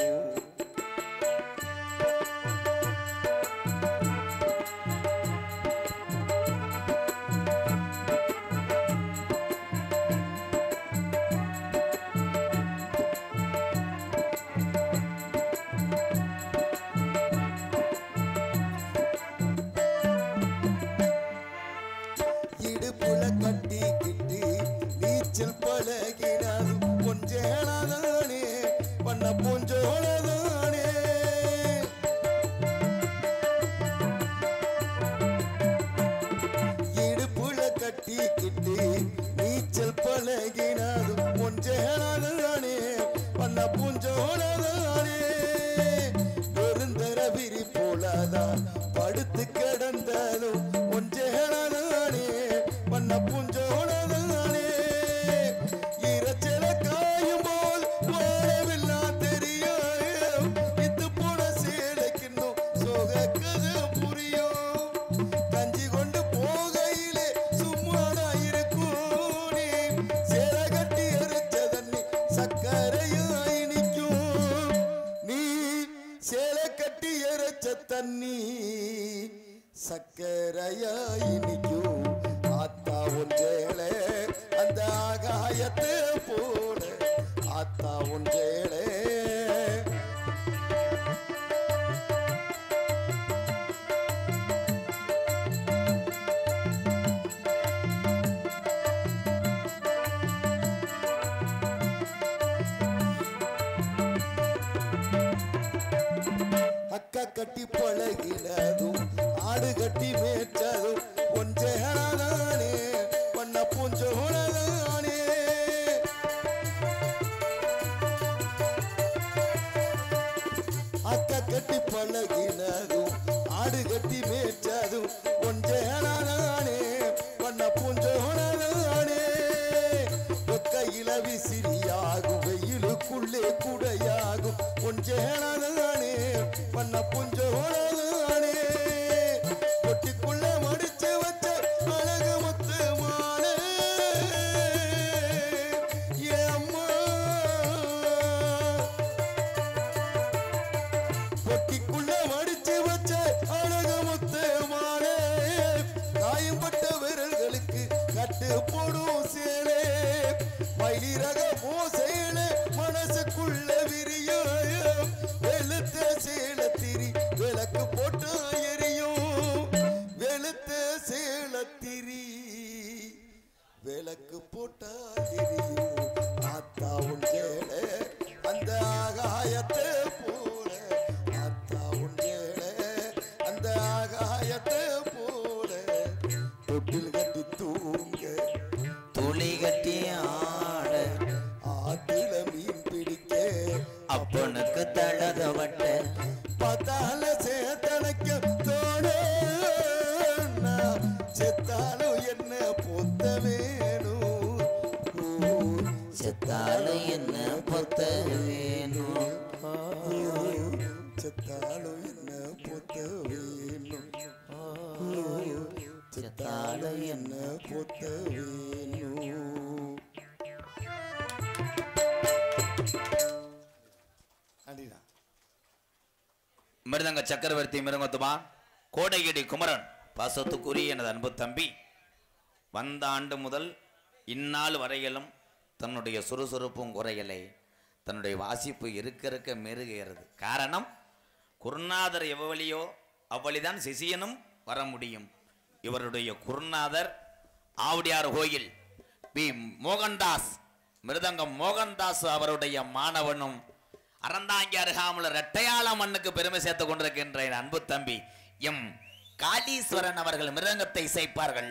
ஒஞ்சேனாதானே பண்ண பூஞ்சோனதானே இடுப்புல கட்டிக்கிட்டு நீச்சல் பழகினாதும் ஒஞ்சேனாதானே பண்ண பூஞ்சோனதானே பெருந்தர விரி போலாதான் படுத்து கிடந்தாலும் ஒஞ்சேனாதானே பண்ண பூஞ்சோனதானே இரைச்சல காயும் போல் வாழவெல்லாம் தெரியும் இத்து போன சேலைக்கின்னும் சோக கதை புரியும் கஞ்சி கொண்டு போகையிலே சும்மாடா இருக்கும் நீ சேலை கட்டி எரிச்ச தண்ணி சக்கரையாய் நிற்கும் நீ சேலை கட்டி எரிச்ச தண்ணி சக்கரையாய் நிற்கும் ஆத்தா ஒன்றேளே அந்த ஆகாயத்தை போல ஆத்தா ஒன்றேளே அக்கா கட்டி பழகினதும் ஆடு கட்டி மேய்ச்சதும் ஒன்றேனாதானே பண்ண பூஞ்சோனதானே அக்கா கட்டி பழகினதும் ஆடு கட்டி மேய்ச்சதும் ஒன்றேனாதானே பண்ண பூஞ்சோனதானே கையில விசிறியாகும் வெயிலுக்குள்ளே குடையாகும் ஒன்றேனாதானே பண்ண பூஞ்சோனதானே பொட்டிக்குள்ள மடிச்சு வச்ச அழகு முத்து மாலை ஏ அம்மா பொட்டிக்குள்ள மடிச்சு வச்ச அழகு முத்து மாலை காயம்பட்ட விரல்களுக்கு கட்டு போடும் சேலே மயிலிறக மோசேல மனசுக்குள்ள விரிய வெளுத்த சேலத்திரி விளக்கு போட்டு எரியும் வெளுத்த சேலத்திரி விளக்கு போட்டா எரியும் ஆத்தா உண்டேல அந்த ஆகாயத்தை போல ஆத்தா உண்டேல அந்த ஆகாயத்தை போல தொட்டில் கட்டி தூங்க துளி கட்டி ஆட ஆத்தில மீன் பிடிக்க அப்பனுக்கு தழக வட்ட பார்த்தால சேத்தனைக்கு தோண செத்தாலும் என்ன பொத்த வேணும் செத்தாலும் என்ன பொத்த வேணும் செத்தாலும் என்ன பொத்த வேணும் செத்தாலும் என்ன பொத்த வேணும் அடிதான் மிருதங்க சக்கரவர்த்தி மிருங்கத்துமா கோடையடி குமரன் பாசத்துக்குரிய எனது அன்பு தம்பி வந்த ஆண்டு முதல் இந்நாள் வரையிலும் தன்னுடைய சுறுசுறுப்பும் குறையலை தன்னுடைய வாசிப்பு இருக்க மெருகிறது காரணம் குருநாதர் எவ்வளியோ அவ்வளிதான் சிசியனும் வர முடியும் இவருடைய குருநாதர் ஆவுடையார் கோயில் பி மோகன்தாஸ் மிருதங்கம் மோகன்தாஸ் அவருடைய மாணவனும் அறந்தாங்கி அருகாமல் ரெட்டையாள மண்ணுக்கு பெருமை சேர்த்துக் கொண்டிருக்கின்ற என் அன்பு தம்பி எம் காளீஸ்வரன் அவர்கள் மிருதங்கத்தை இசைப்பார்கள்.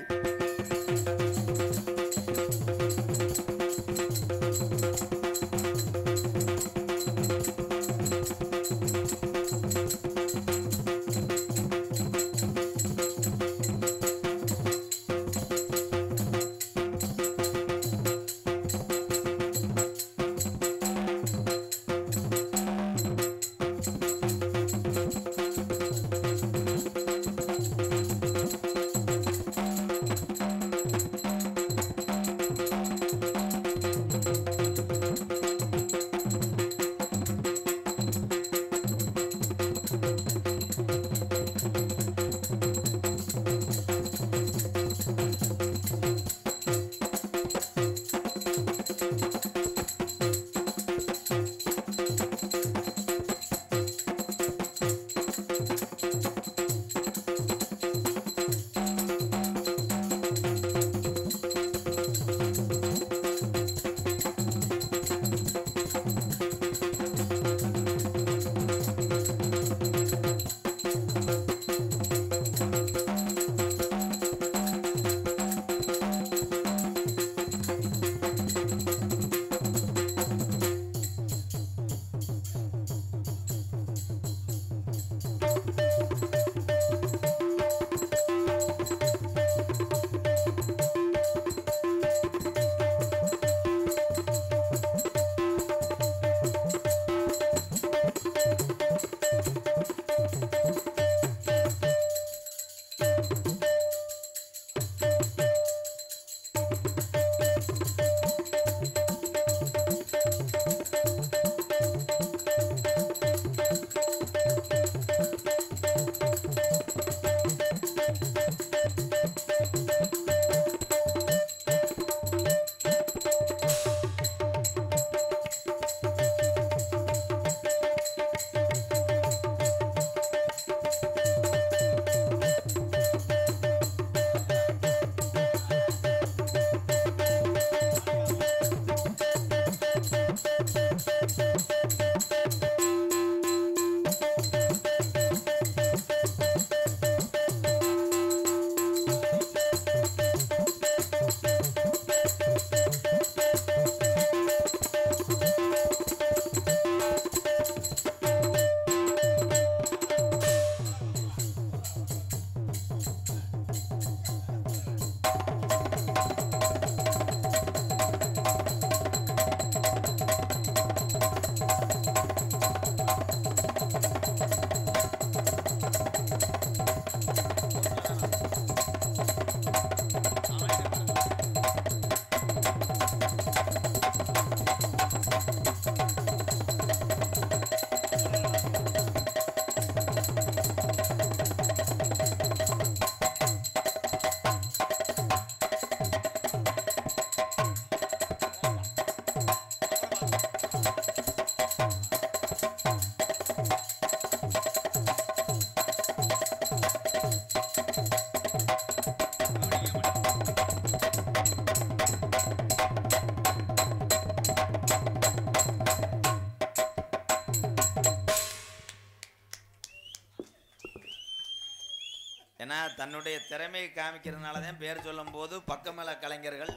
ஏன்னா தன்னுடைய திறமையை காமிக்கிறதுனால தான் பேர் சொல்லும் போது பக்கமேல கலைஞர்கள்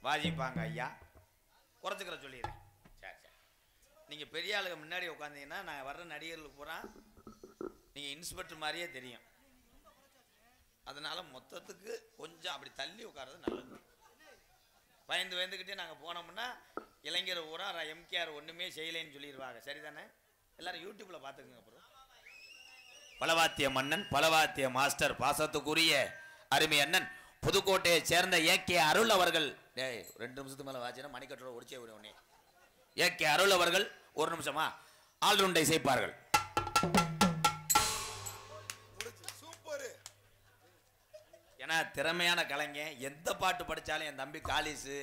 வாசிப்பாங்க. ஐயா குறைச்சிக்கிற சொல்லிடுறேன். சரி சரி, நீங்கள் பெரிய ஆளுங்க முன்னாடி உட்காந்தீங்கன்னா நான் வர்ற நடிகர்களுக்கு பூரா நீங்கள் இன்ஸ்பெக்டர் மாதிரியே தெரியும். அதனால மொத்தத்துக்கு கொஞ்சம் அப்படி தள்ளி உட்கார்றது நல்லது. பயந்துக்கிட்டே நாங்கள் போனோம்னா இளைஞர் பூரா எம்கேஆர் ஒன்றுமே செய்யலைன்னு சொல்லிடுவாங்க. சரிதானே? எல்லாரும் யூடியூப்பில் பார்த்துக்குங்க. அப்புறம் பலவாத்திய மன்னன், பலவாத்திய மாஸ்டர், பாசத்துக்குரிய அருமை அண்ணன், புதுக்கோட்டையை சேர்ந்த ஏகே அருள் அவர்கள். 2 நிமிஷத்துக்கு மேலே வாச்சினா மணிக்கட்டோட ஒடிச்சே விடுவோனே. ஏகே அருள் அவர்கள் 1 நிமிஷமா ஆல்ரவுண்டை சேர்ப்பார்கள். ஏன்னா திறமையான கலைஞன். எந்த பாட்டு படித்தாலும் என் தம்பி காளிசு,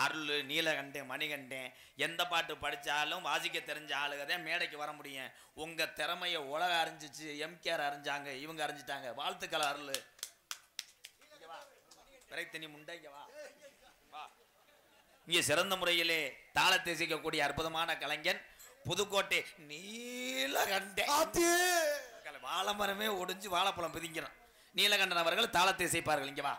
அருள், நீலகண்டேன், மணிகண்டேன் எந்த பாட்டு படித்தாலும் வாசிக்க தெரிஞ்ச ஆளுக தான் மேடைக்கு வர முடியும். உங்கள் திறமையை உலக அறிஞ்சிச்சு, எம்கேஆர் அறிஞ்சாங்க, இவங்க அறிஞ்சிட்டாங்க. வாழ்த்துக்கள் அருள். தனி முண்டைங்க வா வா. இங்கே சிறந்த முறையிலே தாளத்தை இசைக்கக்கூடிய அற்புதமான கலைஞன் புதுக்கோட்டை நீலகண்டேன். வாழைமரமே ஒடிஞ்சு வாழைப்பழம் பிதிங்கிறான். நீலகண்டன் அவர்கள் தாளத்தை இசைப்பார்கள். இங்க வா.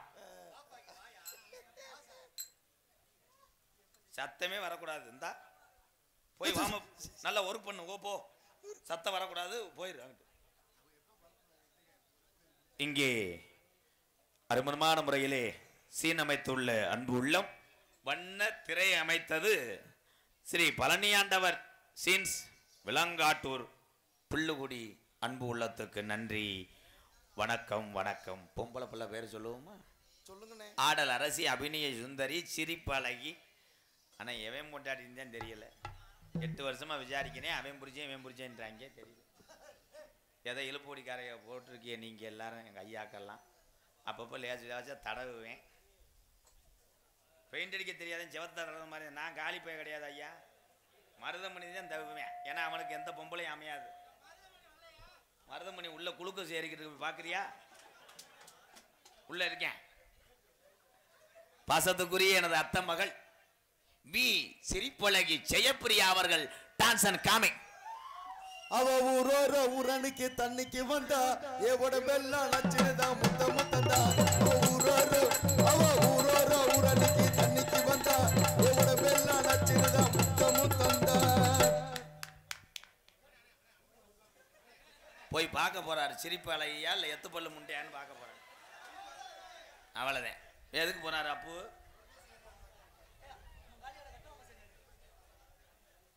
சத்தமே வரக்கூடாது. இந்தா போய் வாம நல்லா ஒர்க் பண்ணு. போ, சத்தம் வரக்கூடாது. போயிரு. இங்கே அருமமான முறையிலே சீன் அமைத்துள்ள அன்பு உள்ளம், வண்ண திரை அமைத்தது ஸ்ரீ பழனியாண்டவர் சீன்ஸ், விலங்காட்டூர், புல்லுகுடி. அன்பு உள்ளத்துக்கு நன்றி. வணக்கம் வணக்கம். பொம்பளை பிள்ளை பேர் சொல்லுவோமா? சொல்லுங்கண்ணே. ஆடல் அரசி, அபிநய சுந்தரி, சிரிப்பழகி. ஆனால் எவன் போட்டாட்டின்னு தான் தெரியல. 8 வருஷமா விசாரிக்கிறேன். அவன் புரிச்சேன்றாங்க தெரியல. எதை இழுப்போடிக்காரைய போட்டிருக்கிய நீங்கள் எல்லாரும் எங்கள் ஐயாக்கெல்லாம் அப்பப்போ லேசா தடவுவேன். பெயிண்ட் அடிக்க தெரியாதுன்னு செவத்த தடவை மாதிரி. நான் காலி போய் கிடையாது ஐயா, மருதமணி தான் தவிவேன். ஏன்னா அவனுக்கு எந்த பொம்பளையும் அமையாது. மருதமணி உள்ள குளுக்க சேரிக்கிட்டு பார்க்குறியா? உள்ள இருக்கேன். பாசத்துக்குரிய எனது அத்தை மகள் வி சிரிப்பழகி ஜெயப்பிரியா அவர்கள் டான்ஸ் அண்ட் காமிக். அவ ஊரோர ஊரனுக்கு தண்ணிக்கு வந்தா எவோட பெல்லாம் நச்சிருதா முத்த முத்தந்தா. அவ ஊரோர ஊரனுக்கு தண்ணிக்கு வந்தா எவோட பெல்லாம் நச்சிருதா முத்த முத்தந்தா. போய் பார்க்க போறாரு. சிரிப்பு அழகியா இல்லை எத்து பல்லு முண்டையான்னு பார்க்க போறாரு. அவ்வளோதான். எதுக்கு போனாரு அப்பு?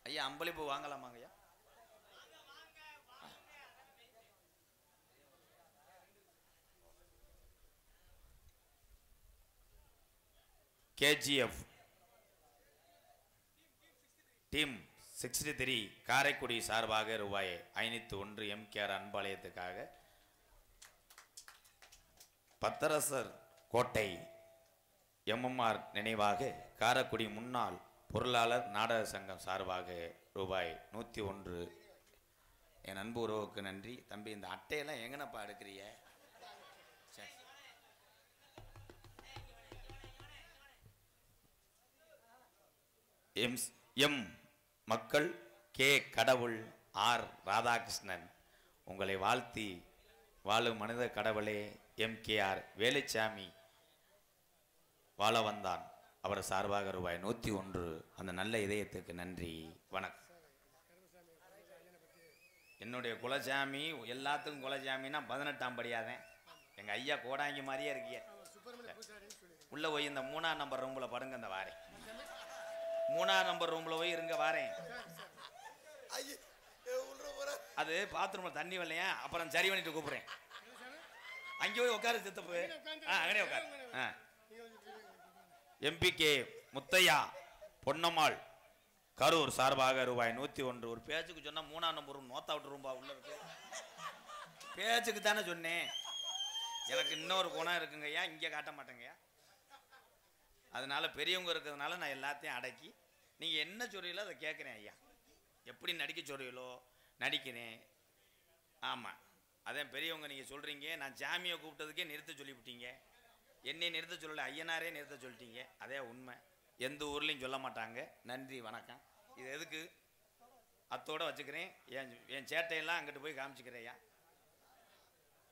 ஐயா அம்பளிப்பு வாங்கலாமாங்க ஐயா? கேஜிஎஃப் டீம் 63 காரைக்குடி சார்பாக ரூபாய் 501 எம்கேஆர் அன்பாலயத்துக்காக பத்தரசர் கோட்டை எம்எம்ஆர் நினைவாக காரைக்குடி முன்னாள் பொருளாளர் நாடக சங்கம் சார்பாக ரூபாய் 101. என் அன்பு உறவுக்கு நன்றி. தம்பி இந்த அட்டையெல்லாம் எங்கனப்பா எடுக்கிறிய? எம் மக்கள் கே கடவுள் ஆர் ராதாகிருஷ்ணன் உங்களை வாழ்த்தி வாழும் மனித கடவுளே எம்கேஆர் வேலுச்சாமி வாழ வந்தான் அவர் சார்பாக ரூபாய் 101. அந்த நல்ல இதயத்துக்கு நன்றி. வணக்கம். என்னுடைய குலசாமி எல்லாத்துக்கும் குலசாமின்னா 18ஆம் படியாதேன். எங்கள் ஐயா கோடாங்கி மாதிரியே இருக்கிய. உள்ளே போய் இந்த 3ஆம் நம்பர் ரூமில் படுங்க. இந்த வாரேன். 3ஆம் நம்பர் ரூமில் போய் இருங்க வாரேன். அது பாத்ரூமில் தண்ணி வரலையா? அப்புறம் சரி பண்ணிட்டு கூப்பிட்றேன். அங்கே போய் உட்காரு சித்தப்பு. அங்கனே உட்காரு. எம்பிகே முத்தையா பொன்னம்மாள் கரூர் சார்பாக ரூபாய் 101. ஒரு பேச்சுக்கு சொன்னா 3ஆம் நம்பர் நோத்தா விட்டு ரூபா உள்ள இருக்கு. பேச்சுக்கு தானே சொன்னேன். எனக்கு இன்னொரு குணம் இருக்குங்கய்யா, இங்கே காட்ட மாட்டேங்கய்யா. அதனால பெரியவங்க இருக்கிறதுனால நான் எல்லாத்தையும் அடக்கி நீங்கள் என்ன சொல்றீங்களோ அதை கேட்குறேன் ஐயா. எப்படி நடிக்க சொல்றீங்களோ நடிக்கிறேன். ஆமாம், அதான் பெரியவங்க நீங்கள் சொல்கிறீங்க. நான் சாமியை கூப்பிட்டதுக்கே நிறுத்த சொல்லிவிட்டீங்க. என்னை நிறுத்த சொல்லலை, ஐயனாரே நிறுத்த சொல்லிட்டீங்க. அதே உண்மை. எந்த ஊர்லேயும் சொல்ல மாட்டாங்க. நன்றி வணக்கம். இது எதுக்கு அத்தோடு வச்சுக்கிறேன். என் சேட்டையெல்லாம் அங்கிட்டு போய் காமிச்சிக்கிறேயா.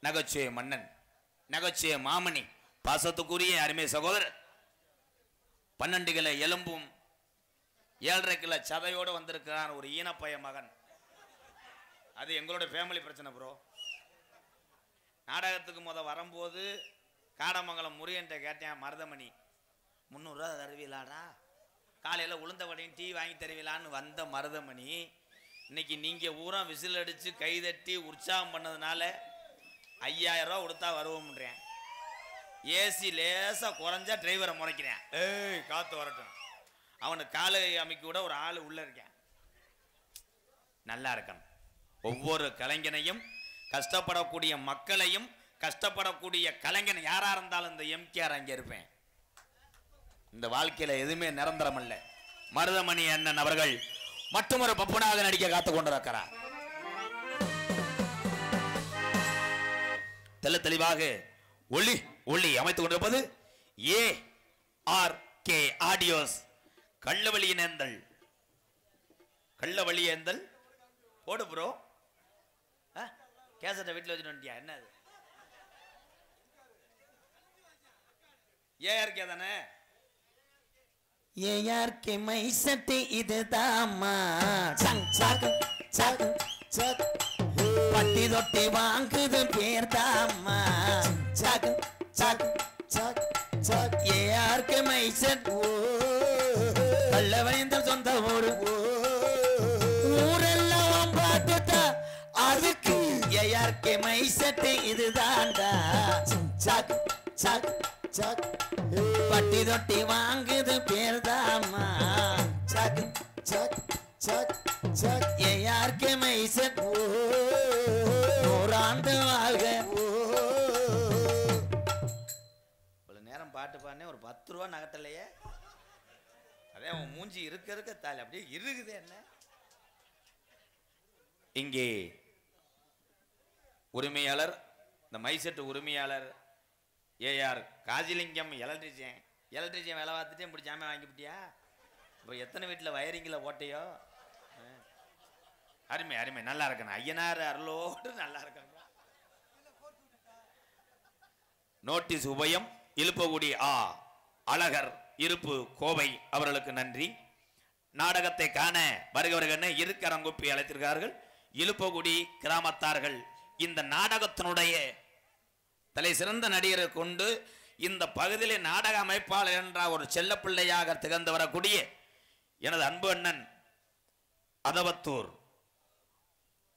நகைச்சுவை மன்னன் நகைச்சுவை மாமணி, பாசத்துக்குரிய அருமை சகோதரர், 12 கிலோ எலும்பும் 7.5 கிலோ சதையோடு வந்திருக்கிறான் ஒரு ஈனப்பைய மகன். அது எங்களோட ஃபேமிலி பிரச்சனை ப்ரோ. நாடகத்துக்கு வரும்போது காடமங்கலம் முருகன்ட்ட கேட்டேன், மருதமணி 300 ரூபா தருவீங்களாடா, காலையில் உளுந்த வடையும் டீ வாங்கி தருவீங்களான்னு வந்த மருதமணி, இன்னைக்கு நீங்கள் ஊரா விசில் அடித்து கைதட்டி உற்சாகம் பண்ணதுனால 5000 ரூபா கொடுத்தா வருவோம்ன்றேன். ஏசி லேசாக குறைஞ்சா டிரைவரை முறைக்கிறேன், ஏய் காற்று வரட்டும். அவனுக்கு காலை அமைக்க கூட ஒரு ஆள் உள்ளே இருக்கேன். நல்லா இருக்கணும். ஒவ்வொரு கலைஞனையும், கஷ்டப்படக்கூடிய மக்களையும், கஷ்டப்படக்கூடிய கலைஞன் யாரா இருந்தாலும் இந்த எம்கேஆர் அங்கே இருப்பேன். இந்த வாழ்க்கையில எதுவுமே நிரந்தரம் அல்ல. மருதமணி அண்ணன் அவர்கள் மற்றொரு பப்புனாக நடிக்க காத்துக் கொண்டிருக்கிறார். தெளிவாக ஒளி ஒளி அமைத்துக் கொண்டிருப்பது ARK ஆடியோஸ். கள்ளவழியேந்தல் கள்ளவழியேந்தல் போடு ப்ரோ. கேசட்டை வீட்டில் வச்சுட்டு வந்துட்டியா? என்னது ARK தானே? ARK மை சட்டை இதுதாம்மா, பட்டி தொட்டி வாங்குது பேர் தாம்மா. ARK மை செட் கள்ளவழிந்த சொந்த ஊரு, ஊரெல்லாம் பாட்டுட்டா அதுக்கு ARK மை சட்டை இதுதான்டா. பட்டி தொட்டி வாங்குது பேர் தாம்மா. ARK மை செட் 100 ஆண்டு வாழ்க. இவ்வளவு நேரம் பாட்டு பாடினே ஒரு 10 ரூபா நகட்டலையே. அதே உன் மூஞ்சி இருக்க தாலி அப்படியே இருக்குது. என்ன இங்கே உரிமையாளர், இந்த மைசெட்டு உரிமையாளர் AR காஜிலிங்கம் எலக்ட்ரிஷியன் வேலை பார்த்துட்டு இப்படி ஜாமான் வாங்கிவிட்டியா? இப்போ எத்தனை வீட்டில் வயரிங்கில் ஓட்டையோ? அருமை நல்லா இருக்கணும். ஐயனார் அருளோடு நல்லா இருக்கணும். நோட்டீஸ் உபயம் இழுப்பகுடி அழகர் இருப்பு கோவை அவர்களுக்கு நன்றி. நாடகத்தை காண வருகிறவர்கள் இருக்கரங்குப்பி அழைத்திருக்கிறார்கள். இழுப்பகுடி கிராமத்தார்கள் இந்த நாடகத்தினுடைய தலை சிறந்த நடிகரை கொண்டு இந்த பகுதியிலே நாடக அமைப்பாளர் என்ற ஒரு செல்லப்பிள்ளையாக திகழ்ந்து வரக்கூடிய எனது அன்பு அண்ணன் அதவத்தூர்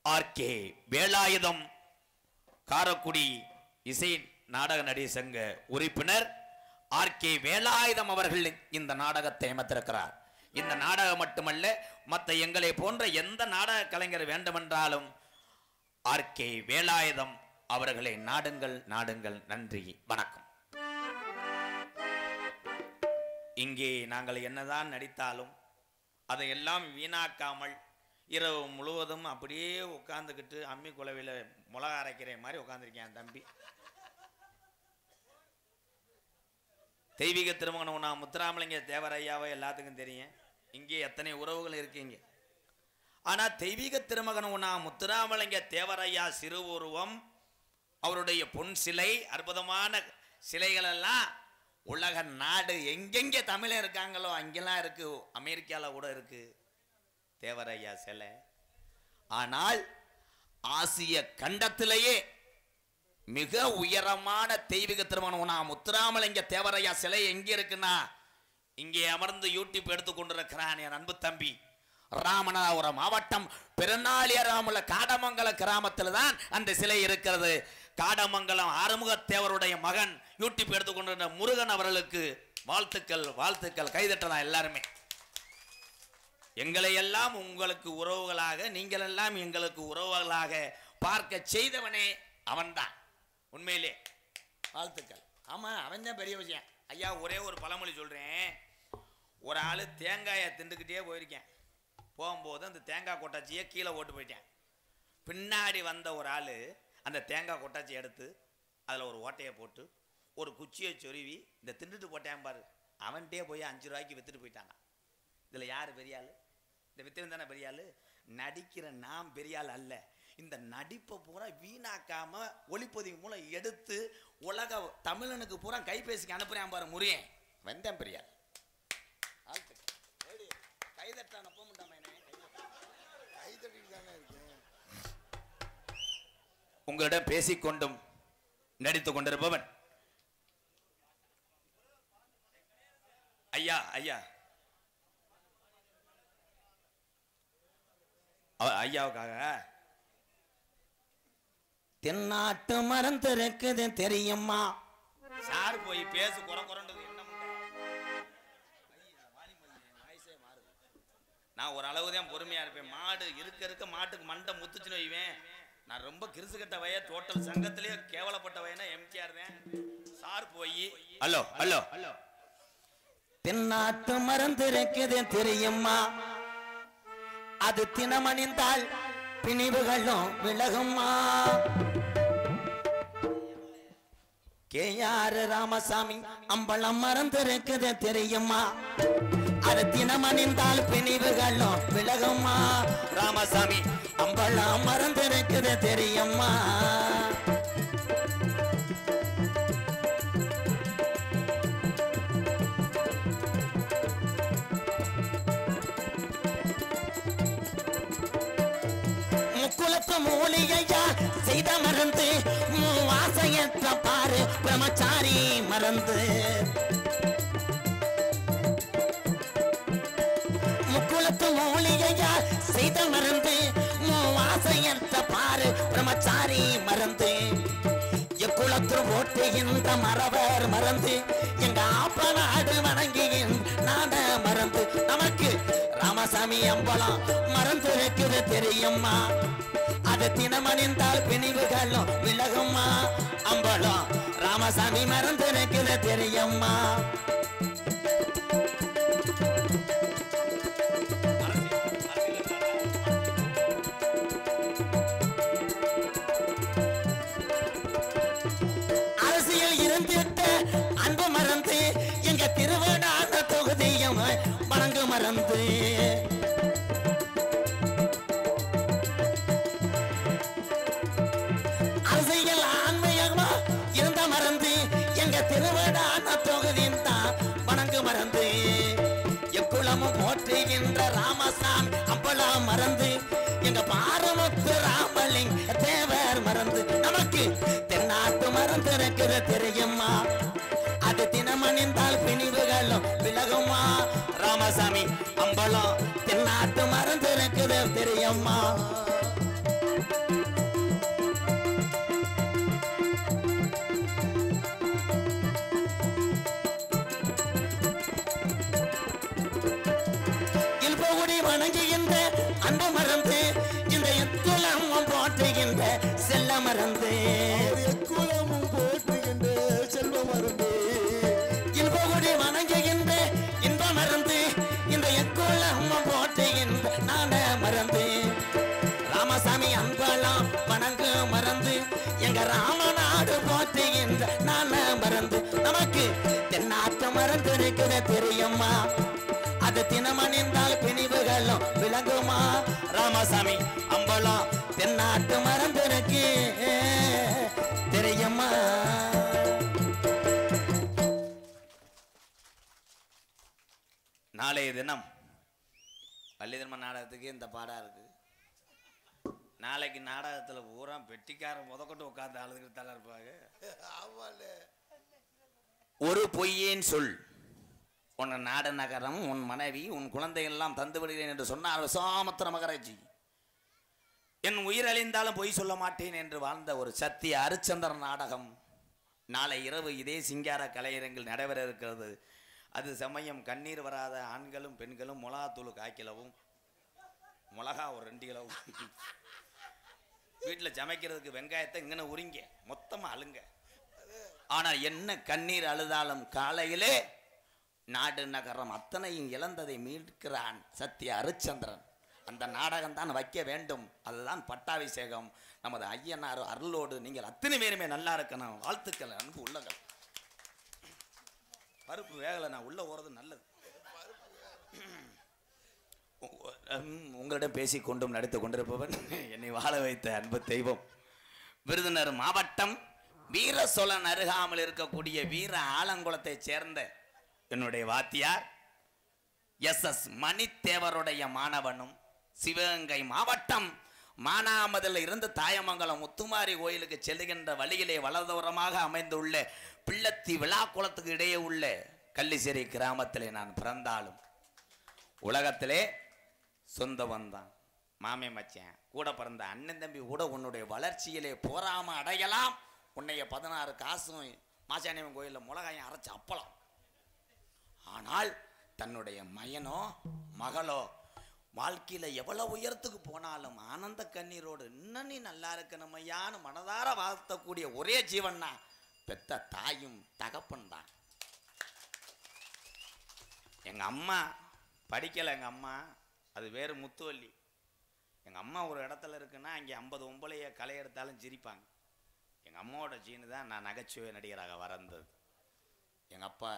RK வேலாயுதம் காரக்குடி இசை நாடக நடிகர் சங்க உறுப்பினர் RK வேலாயுதம் அவர்கள் இந்த நாடகத்தை அமைத்திருக்கிறார். இந்த நாடகம் மட்டுமல்ல, மற்ற எங்களை போன்ற எந்த நாடக கலைஞர் வேண்டுமென்றாலும் RK வேலாயுதம் அவர்களை நாடுங்கள். நன்றி, வணக்கம். இங்கே நாங்கள் என்னதான் நடித்தாலும் அதையெல்லாம் வீணாக்காமல் இரவு முழுவதும் அப்படியே உட்கார்ந்துக்கிட்டு அம்மி குலவையில் மிளகா அரைக்கிற மாதிரி உட்காந்துருக்கேன் தம்பி. தெய்வீக திருமகன் முத்துராமலிங்க தேவரையாவை எல்லாத்துக்கும் தெரியும். இங்கே எத்தனை உறவுகள் இருக்கீங்க. ஆனால் தெய்வீக திருமகன் முத்துராமலிங்க தேவரையா சிறு உருவம், அவருடைய பொன் சிலை, அற்புதமான சிலைகள் எல்லாம் உலக நாடு எங்கெங்கே தமிழர் இருக்காங்களோ அங்கெல்லாம் இருக்கு. அமெரிக்காவில் கூட இருக்கு தேவரையா சிலை. ஆனால் ஆசிய கண்டத்திலேயே மிக உயரமான தெய்வீக திருமணம் முத்துராமலிங்க தேவரையா சிலை எங்கே இருக்குன்னா, இங்கே அமர்ந்து யூடியூப் எடுத்துக்கொண்டிருக்கிறான் என் அன்பு தம்பி ராமநாதபுரம் மாவட்டம் பெருநாளியராமுள்ள காடமங்கல கிராமத்தில் தான் அந்த சிலை இருக்கிறது. காடமங்கலம் ஆறுமுகத்தேவருடைய மகன் யூடியூப் எடுத்துக்கொண்டிருந்த முருகன் அவர்களுக்கு வாழ்த்துக்கள். கைதட்டலாம் எல்லாருமே. எங்களை எல்லாம் உங்களுக்கு உறவுகளாக, நீங்கள் எல்லாம் எங்களுக்கு உறவுகளாக பார்க்க செய்தவனே அவன்தான். உண்மையிலே வாழ்த்துக்கள். ஆமா, அவன் தான் பெரிய விஷயம். ஐயா, ஒரே ஒரு பழமொழி சொல்றேன். ஒரு ஆளு தேங்காயை திண்டுக்கிட்டே போயிருக்கேன். போகும்போது அந்த தேங்காய் கொட்டாச்சியை கீழே ஓட்டு போயிட்டேன். பின்னாடி வந்த ஒரு ஆள் அந்த தேங்காய் கொட்டாச்சி எடுத்து அதில் ஒரு ஓட்டையை போட்டு ஒரு குச்சியை சொருவி இந்த திண்டுட்டு போட்டேன் பாரு, அவன்கிட்டே போய் 5 ரூபாய்க்கு வித்துட்டு போயிட்டாங்க. இதில் யார் பெரிய ஆள்? இந்த வித்தவன் தானே பெரிய ஆள். நடிக்கிற நாம் பெரிய ஆள் அல்ல. இந்த நடிப்பை பூரா வீணாக்காம ஒளிப்பதிவு மூலம் எடுத்து உலக தமிழனுக்கு பூரா கைபேசிக்கு அனுப்புறேன் பாரு முருகன் வந்தேன் பெரியார். கைதட்டான உங்களிடம் பேசிக்கொண்டும் நடித்துக் கொண்டிருப்பவன் ஐயா ஐயா ஐயாவுக்காக தென்னாட்டு மறந்து இருக்குது தெரியுமா? சார் போய் பேசு குறை குறைன்றது என்ன நான் ஒரு அளவுதான் பொறுமையா இருப்பேன். மாடு இருக்க இருக்க மாட்டுக்கு மண்டை முத்துச்சுன்னு வைவேன். நான் ரொம்ப கிறுசு கட்ட வய டோட்டல் சங்கத்திலேயே கேவலப்பட்ட வயனா எம்கேஆர் தான். சார் போய் ஹலோ ஹலோ ஹலோ தென்னாட்டு மறந்து இருக்குது தெரியுமா? அது தினமணிந்தால் பிணிவுகளும் விலகுமா? கேஆர் ராமசாமி அம்பலம் மறந்து இருக்குது தெரியுமா? அது தினமணிந்தால் பிணிவுகளும் விலகுமா? ராமசாமி அம்பலம் மறந்து இருக்குது தெரியுமா? முக்குலத்து மூலிகையா செய்த மருந்து வாசையற்ற பாரு பிரம்மச்சாரி மறந்து. முக்குலத்து மூலிகையா செய்த மருந்து வாசையற்ற பாரு பிரம்மச்சாரி மறந்து. எக்குளத்தில் ஓட்டுகின்ற மரவர் மறந்து எங்க ஆப்ப நாடு வணங்குகின்ற நாட மறந்து. நமக்கு ராமசாமி அம்பலம் மறந்து இருக்குது தெரியுமா? அது தினமணிந்தால் பிணிவுகளும் விலகுமா? அம்பலம் ராமசாமி மறந்து இருக்குது தெரியுமா? அரசியல் இருந்துட்டு அன்பு மறந்து எங்க திருவண்ணாம தொகுதியும் வணங்கு மறந்து. அரசியல் ஆன்மீகமா இருந்த மறந்து எங்க திருவண்ணாம தொகுதியும் தான் வணங்கு மறந்து. எக்குளமும் போற்றுகின்ற ராமசாமி அம்பலம் மறந்து எங்க பாரமுத்து ராமலிங் தேவர் மறந்து. நமக்கு தென்னாட்டு மறந்து இருக்குது தெரியுமா? அது தினமணிந்தால் பிணிவுகளும் விலகுமா? ராமசாமி அம்பலம் தென்னாட்டு மறந்து இருக்குது தெரியுமா? இல்பகுடி வணங்குகின்ற அன்பு மறந்து இந்த எக்குலமும் போற்றுகின்ற செல்ல மறந்து. எக்குலமும் போற்றுகின்ற செல்வ மருந்து. இல்பகுடி வணங்குகின்ற இன்ப மறந்து இந்த எக்குலமும் போற்றுகின்ற நாட மறந்து. ராமசாமி அன்பலாம் வணங்கு மறந்து எங்க ராமநாடு போற்றுகின்ற நான மறந்து. நமக்கு தென்னாட்டு மறந்து இருக்குது தெரியுமா? அது தினமணிந்தால் பிணிவுகளும் விலகுமா? ராமசாமி அம்பலம் தென்னாட்டு மறந்து இருக்கு தெரியுமா? நாளைய தினம் பள்ளிதர்ம நாடகத்துக்கு இந்த பாடா இருக்கு. நாளைக்கு நாடகத்துல பூரா பெட்டிக்காரன் முதக்கொண்டு உட்கார்ந்து அழுதுகிட்டு இருப்பாங்க. ஒரு பொய்யேன் சொல் உன் நாட நகரம் உன் மனைவி உன் குழந்தைகள் எல்லாம் தந்து விடுகிறேன் என்று சொன்னார் விசாமத்திர மகராஜி. என் உயிர் அழிந்தாலும் பொய் சொல்ல மாட்டேன் என்று வாழ்ந்த ஒரு சத்திய அரிச்சந்திரன் நாடகம் நாளை இரவு இதே சிங்கார கலையரங்கில் நடைபெற இருக்கிறது. அது சமயம் கண்ணீர் வராத ஆண்களும் பெண்களும் மிளகாத்தூள் காய்க்கிலவும் மிளகா ஒரு 2 கிலோவும் வீட்டில் சமைக்கிறதுக்கு வெங்காயத்தை இங்கே உரிங்க மொத்தமாக அழுங்க. ஆனால் என்ன கண்ணீர் அழுதாலும் காலையிலே நாடு நகரம் அத்தனையும் இழந்ததை மீட்கிறான் சத்திய அரிச்சந்திரன். அந்த நாடகம் தான் வைக்க வேண்டும். அதுதான் பட்டாபிஷேகம். நமது ஐயனார் அருளோடு நீங்கள் அத்தனை பேருமே நல்லா இருக்கணும். வாழ்த்துக்கள் அன்பு உள்ளங்கள். பருப்பு வேகலை, நான் உள்ள ஓடுறது நல்லது. உங்களிடம் பேசிக் கொண்டும் நடித்துக் கொண்டிருப்பவன் என்னை வாழ வைத்த அன்பு தெய்வம், விருதுநகர் மாவட்டம் வீர சோழன் அருகாமல் இருக்கக்கூடிய வீர ஆலங்குளத்தை சேர்ந்த என்னுடைய வாத்தியார் எஸ் மணித்தேவருடைய மாணவனும், சிவகங்கை மாவட்டம் மானாமதில் இருந்து தாயமங்கலம் முத்துமாரி கோயிலுக்கு செல்லுகின்ற வழியிலே வலதோரமாக அமைந்துள்ள பிள்ளத்தி விழாக்குளத்துக்கு இடையே உள்ள கள்ளிசேரி கிராமத்திலே நான் பிறந்தாலும் உலகத்திலே சொந்த வந்தான் மாமே மச்சேன் கூட பிறந்த அண்ணன் தம்பி கூட உன்னுடைய வளர்ச்சியிலே போராம அடையலாம். உன்னைய 16 காசும் மாசாணியம்மன் கோயிலில் மிளகாயம் அரைச்சு அப்பலாம். ஆனால் தன்னுடைய மயனோ மகளோ வாழ்க்கையில எவ்வளவு உயரத்துக்கு போனாலும் ஆனந்த கண்ணீரோடு இன்னும் நீ நல்லா இருக்கணும் ஐயான்னு மனதார வாழ்த்தக்கூடிய ஒரே ஜீவன்னா பெத்த தாயும் தகப்பன் தான். எங்க அம்மா படிக்கலை, எங்க அம்மா அது வேறு முத்துவள்ளி. எங்க அம்மா ஒரு இடத்துல இருக்குன்னா அங்கே 50 ஒம்பளைய களை எடுத்தாலும் சிரிப்பாங்க. எங்க அம்மாவோட ஜீனு தான் நான் நகைச்சுவை நடிகராக வளர்ந்தது. எங்க அப்பா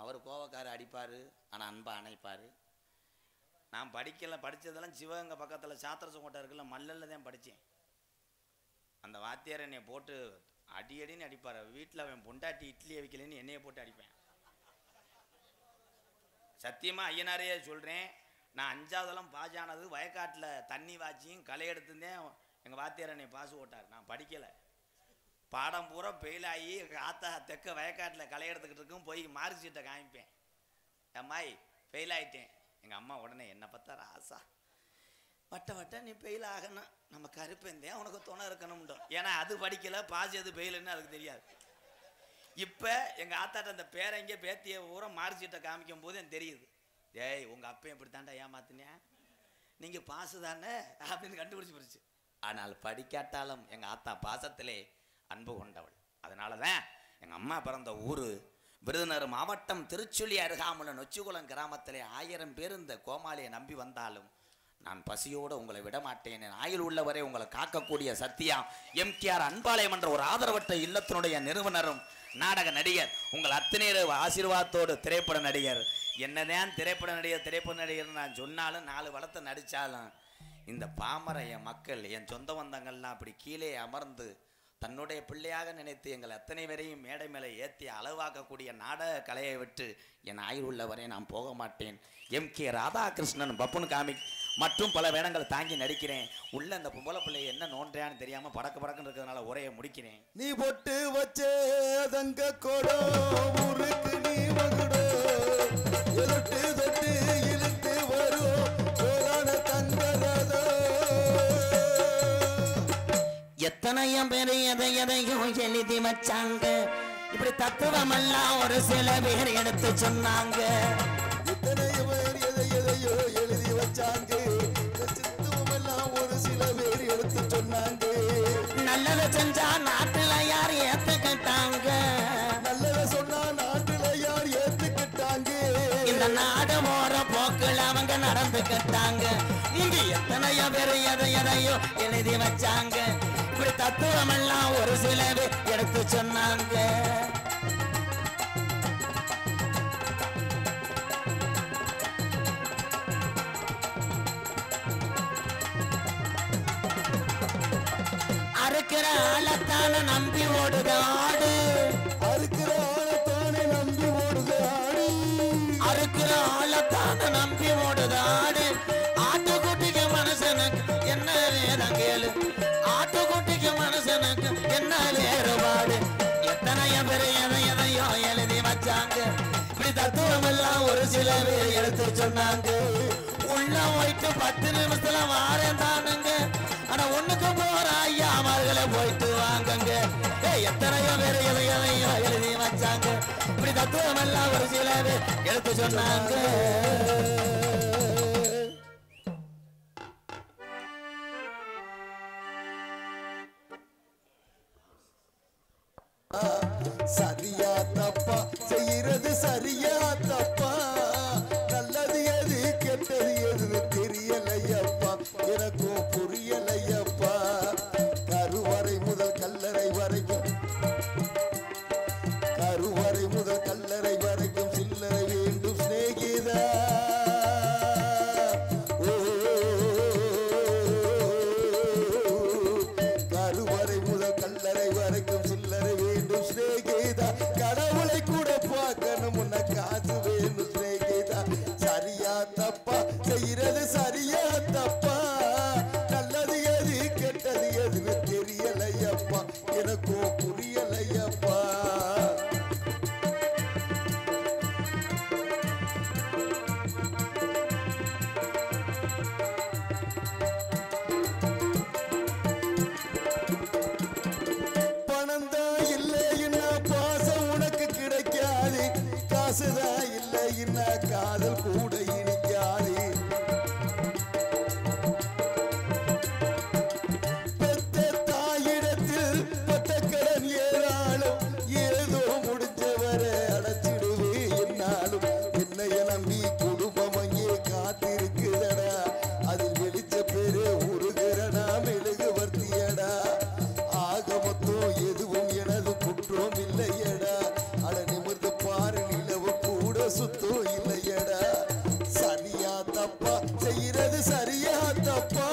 அவர் கோவக்கார அடிப்பார், ஆனால் அன்பா அணைப்பார். நான் படித்ததெல்லாம் சிவகங்கை பக்கத்தில் சாத்திரசங்கோட்டை இருக்குல்ல, மல்லல்ல தான் படித்தேன். அந்த வாத்தியார் என்னை போட்டு அடின்னு அடிப்பார். வீட்டில் அவன் பொண்டாட்டி இட்லியை வைக்கலன்னு என்னையை போட்டு அடிப்பேன். சத்தியமாக ஐயனாரையே சொல்கிறேன், நான் 5வதெல்லாம் பாஸ் ஆனது வயக்காட்டில் தண்ணி வாச்சியும் களை எடுத்துருந்தேன். எங்கள் வாத்தியார் என்னை பாஸ் ஓட்டார். நான் படிக்கலை, பாடம் பூரா ஃபெயில் ஆகி ஆத்தா தெக்க வயக்காட்டில் களை எடுத்துக்கிட்டு இருக்கும். போய் மார்க் ஷீட்டை காமிப்பேன், அம்மாய் ஃபெயில் ஆகிட்டேன். எங்கள் அம்மா உடனே என்ன பார்த்தா ராசா வட்ட நீ ஃபெயில் ஆகணும், நம்ம கருப்பேந்தேன் உனக்கு துணை இருக்கணும்ட்டோம். ஏன்னா அது படிக்கலை, பாஸ் எது ஃபெயிலுன்னு அதுக்கு தெரியாது. இப்போ எங்கள் ஆத்தாட்ட அந்த பேரங்க பேத்தியை பூரா மார்க் ஷீட்டை காமிக்கும் போது எனக்கு தெரியுது, ஏய் உங்கள் அப்பையும் இப்படி தாண்டா ஏமாத்தினேன், நீங்கள் பாசு தானே அப்படின்னு கண்டுபிடிச்சி போச்சு. ஆனால் படிக்காட்டாலும் எங்கள் ஆத்தா பாசத்திலே அன்பு கொண்டவள். அதனால தான் எங்கள் அம்மா பிறந்த ஊர் விருதுநகர் மாவட்டம் திருச்சுழி அருகாமல் நொச்சிகுளம் கிராமத்திலே 1000 பேர் இந்த கோமாளியை நம்பி வந்தாலும் நான் பசியோடு உங்களை விடமாட்டேன். என் ஆயுள் உள்ளவரை உங்களை காக்கக்கூடிய சத்தியா எம்கேஆர் அன்பாலயம் என்ற ஒரு ஆதரவற்ற இல்லத்தினுடைய நிறுவனரும் நாடக நடிகர் உங்கள் அத்தனை ஆசீர்வாதத்தோடு திரைப்பட நடிகர். என்னதான் திரைப்பட நடிகர் நான் சொன்னாலும் 4 வளத்தை நடித்தாலும் இந்த பாமர என் மக்கள் என் சொந்த வந்தங்கள்லாம் அப்படி கீழே அமர்ந்து தன்னுடைய பிள்ளையாக நினைத்து எங்கள் அத்தனை வரையும் மேடை மேலே ஏற்றி அளவாக்கக்கூடிய நாடக கலையை விட்டு என் ஆயுள் உள்ளவரை நான் போக மாட்டேன். எம்கே ராதாகிருஷ்ணன் பப்புன் காமிக் மற்றும் பல வேடங்களை தாங்கி நடிக்கிறேன். உள்ள இந்த பொம்பளை பிள்ளையை என்ன நோன்றியான்னு தெரியாமல் படக்குன்னு இருக்கிறதுனால உரையை முடிக்கிறேன். நீ பொட்டு வச்சே தங்க கொடோ ஊருக்கு நீ மகுடோ எலட்டு தொட்டு இழுத்து வரும் சோரான தங்கரதோ. எத்தனையும் பேர் எதையும் எழுதி வச்சாங்க, இப்படி தத்துவமெல்லாம் ஒரு சில பேர் எடுத்து சொன்னாங்க. எத்தனையோ பேர் எதையோ எழுதி வச்சாங்க, தத்துவமெல்லாம் ஒரு சில பேர் எடுத்து சொன்னாங்க. நல்லதை செஞ்சா நாட்டுல யார் ஏத்துக்கிட்டாங்க, நல்லதை சொன்னா நாட்டுல யார் ஏத்துக்கிட்டாங்க. இந்த நாடு போற போக்குல அவங்க நடந்துக்கிட்டாங்க. இங்க எத்தனையோ பேர் எதையோ எழுதி வச்சாங்க, இப்படி தத்துவமெல்லாம் ஒரு சில பேர் எடுத்து சொன்னாங்க. அறுக்கிற ஆளத்தான நம்பி ஓடுது ஆடு, அறுக்கிற ஆளத்தானே நம்பி ஓடுது ஆடு, அறுக்கிற ஆளத்தான நம்பி ஓடுது ஆடு. ஆட்டுக்குட்டிக்கு மனுஷனுக்கு என்ன வேதம் கேளு, ஆட்டுக்குட்டிக்கு மனுஷனுக்கு என்ன வேறுபாடு. எத்தனையோ பேர் எதையோ எழுதி வச்சாங்க, இப்படி தத்துவம் எல்லாம் ஒரு சில பேர் எடுத்து சொன்னாங்க. உள்ள போயிட்டு 10 நிமிஷத்துல வாரேன் தானுங்க, ஆனா ஒண்ணுக்கு போற ஐயா அவர்களை போயிட்டு வாங்குங்க. எத்தனையோ பேர் எதையோ எழுதி வச்சாங்க, இப்படி தத்துவம் எல்லாம் ஒரு சில பேர் எடுத்து சொன்னாங்க. சரியா தப்பா செய்யறது சரியா தப்பா, நல்லது எது கெட்டது எதுன்னு தெரியலையப்பா, எனக்கும் புரியலையப்பா. கருவறை முதல் கல்லறை வரைக்கும், கருவறை முதல் கல்லறை வரைக்கும் சில்லறை வேண்டும் சிநேகிதா. சரியா தப்பா நல்லது எது கெட்டது எதுன்னு தெரியலையப்பா எனக்கும் புரியலையப்பா பணம்தான் இல்லைன்னா பாசம் உனக்கு கிடைக்காது காசுதான் இல்லைன்னா காதல் கூட இனிக்காது பெத்த தாயிடத்தில் பட்ட கடன் ஏறாலும் ஏதோ முடிஞ்சவரை அடைச்சிடுவே என்னாலும் என்னைய நம்பி குடும்பம் அங்கே காத்திருக்குதடா அதில் வெளிச்ச பேரு உருகிறனா மெழுகு வர்த்தியடா ஆக மொத்தம் எதுவும் எனது குற்றம் இல்லையடா அட நிமிர்ந்து பாரு நிலவு கூட சுத்தம் இல்லையடா சரியா தப்பா செய்யறது சரியா தப்பா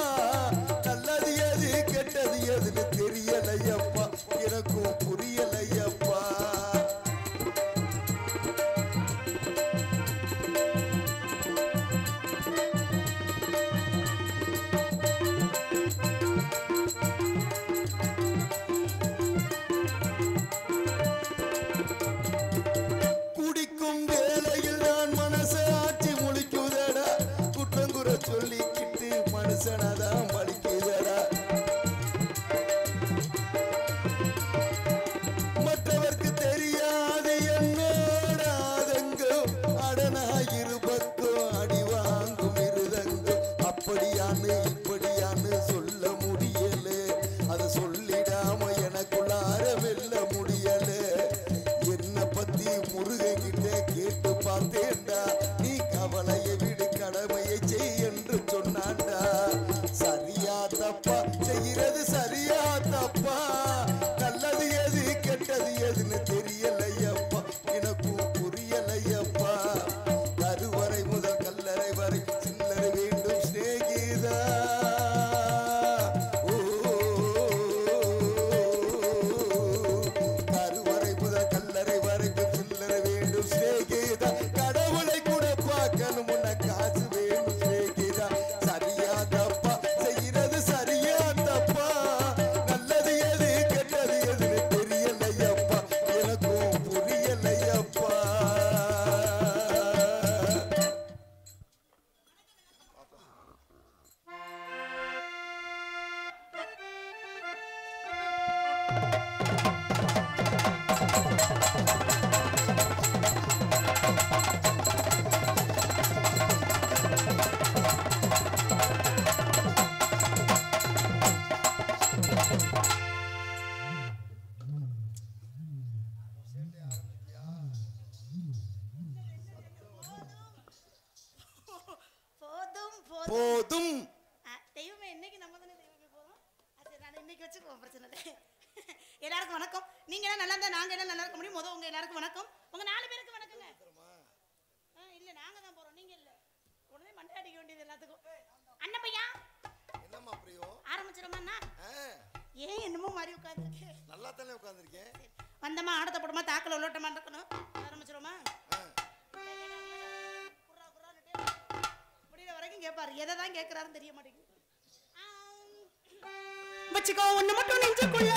நல்லது எது கெட்டது எதுன்னு தெரியலையப்பா எனக்கும் புரியலையப்பா குடிக்கும் வேளையில் நான் மனசை ஆட்சி முழிக்குதடா குற்றங்குற சொல்லிக்கிட்டு மனுஷனதான் பலிக்குதடா மற்றவர்க்கு தெரியாது என்னோட ஆதங்கம் அடனா இருபக்கம் அடி வாங்கும் இருதங்கம் அப்படியான்னு இப்படியான்னு சொல்ல முடியல அதை சொல்லிடாம எனக்குள்ளார வெல்ல முடியல என்ன பத்தி முருகன்கிட்ட கேட்டு பார்த்தேன்டா நீ கவலையை விடு கடமையை செய் என்று சொன்னான்டா சரியா தப்பா செய்யறது சரியா தப்பா நல்லது எது கெட்டது எதுன்னு தெரியலையப்பா எனக்கும் புரியலையப்பா கருவறை முதல் கல்லறை வரை சில்லறை வேண்டும் சிநேகிதா கருவறை முதல் கல்லறை வரைக்கும் சில்லறை வேண்டும் சிநேகிதா கடவுளை கூட பார்க்கணும் முன்ன காசு வேணும் சிநேகிதா சரியா தப்பா செய்யறது சரியா தப்பா நல்லது எது கெட்டது எதுன்னு தெரியலையப்பா எனக்கும் புரியலையப்பா போதும் போதும் போதும் தெய்வமே இன்னைக்கு நம்ம தானே தெய்வமே போதும் சரி நான் இன்னைக்கு வச்சுக்குவோம் பிரச்சனை இல்லை எல்லாருக்கும் வணக்கம் நீங்க எல்லாம் நல்லா இருந்தா நாங்க எல்லாம் நல்லா இருக்க முடியும் உங்க எல்லாருக்கும் வணக்கம் உங்க 4 பேருக்கு வணக்கங்க இல்ல நாங்க தான் போறோம் நீங்க இல்ல உடனே மண்டை அடிக்க வேண்டியது எல்லாத்துக்கும் அண்ணன் பையா என்னம்மா பிரியோ ஆரம்பிச்சிரமா ஏன் என்னமோ மாதிரி உட்கார்ந்துருக்கு நல்லா தானே உட்கார்ந்திருக்கேன் வந்தமா ஆடத்த போடுமா தாக்கல உள்ளோட்டமா இருக்கணும் ஆரம்பிச்சிரோமா முடியற வரைக்கும் கேட்பாரு எதை தான் கேட்கறாருன்னு தெரிய மாட்டேங்குது வச்சுக்கோ ஒண்ணு மட்டும் நெஞ்சுக்குள்ள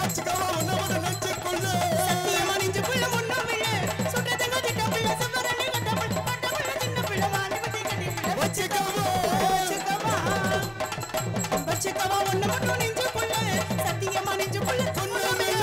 வச்சுக்கோ ஒண்ணு மட்டும் நெஞ்சுக்குள்ள சத்தியமா நெஞ்சுக்குள்ள ஒண்ணும் இல்ல சுட்டதங்க திட்ட பிள்ளை சவரணி கட்ட பிள்ளை சின்ன பிள்ளை வாங்கி விட்டு கட்டி பிள்ளை வச்சுக்கோ வச்சுக்கோ ஒண்ணு மட்டும் நெஞ்சுக்குள்ள சத்தியமா நெஞ்சுக்குள்ள ஒண்ணும் இல்ல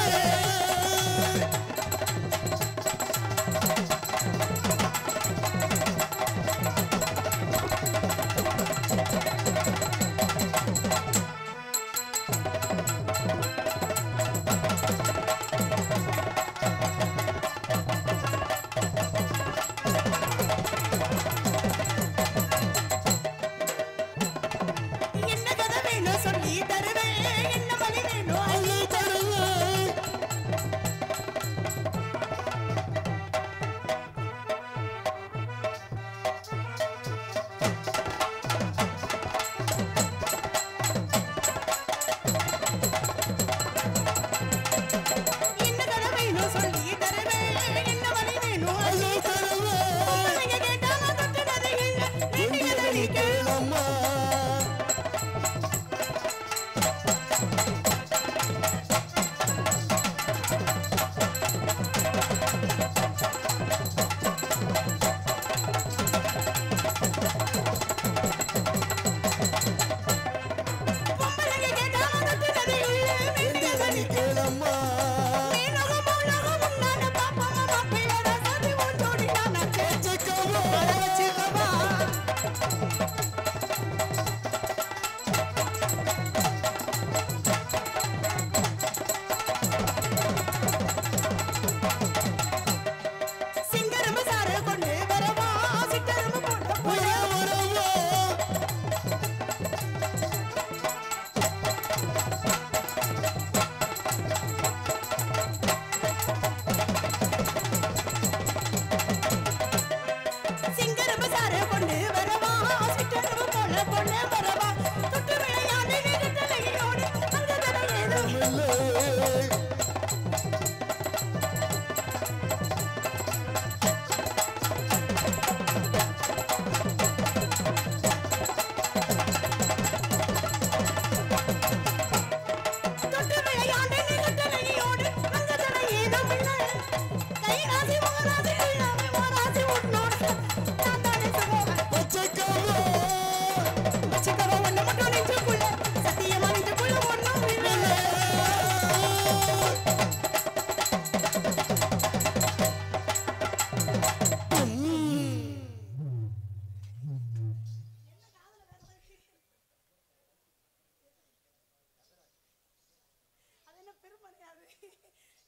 கேளம்மா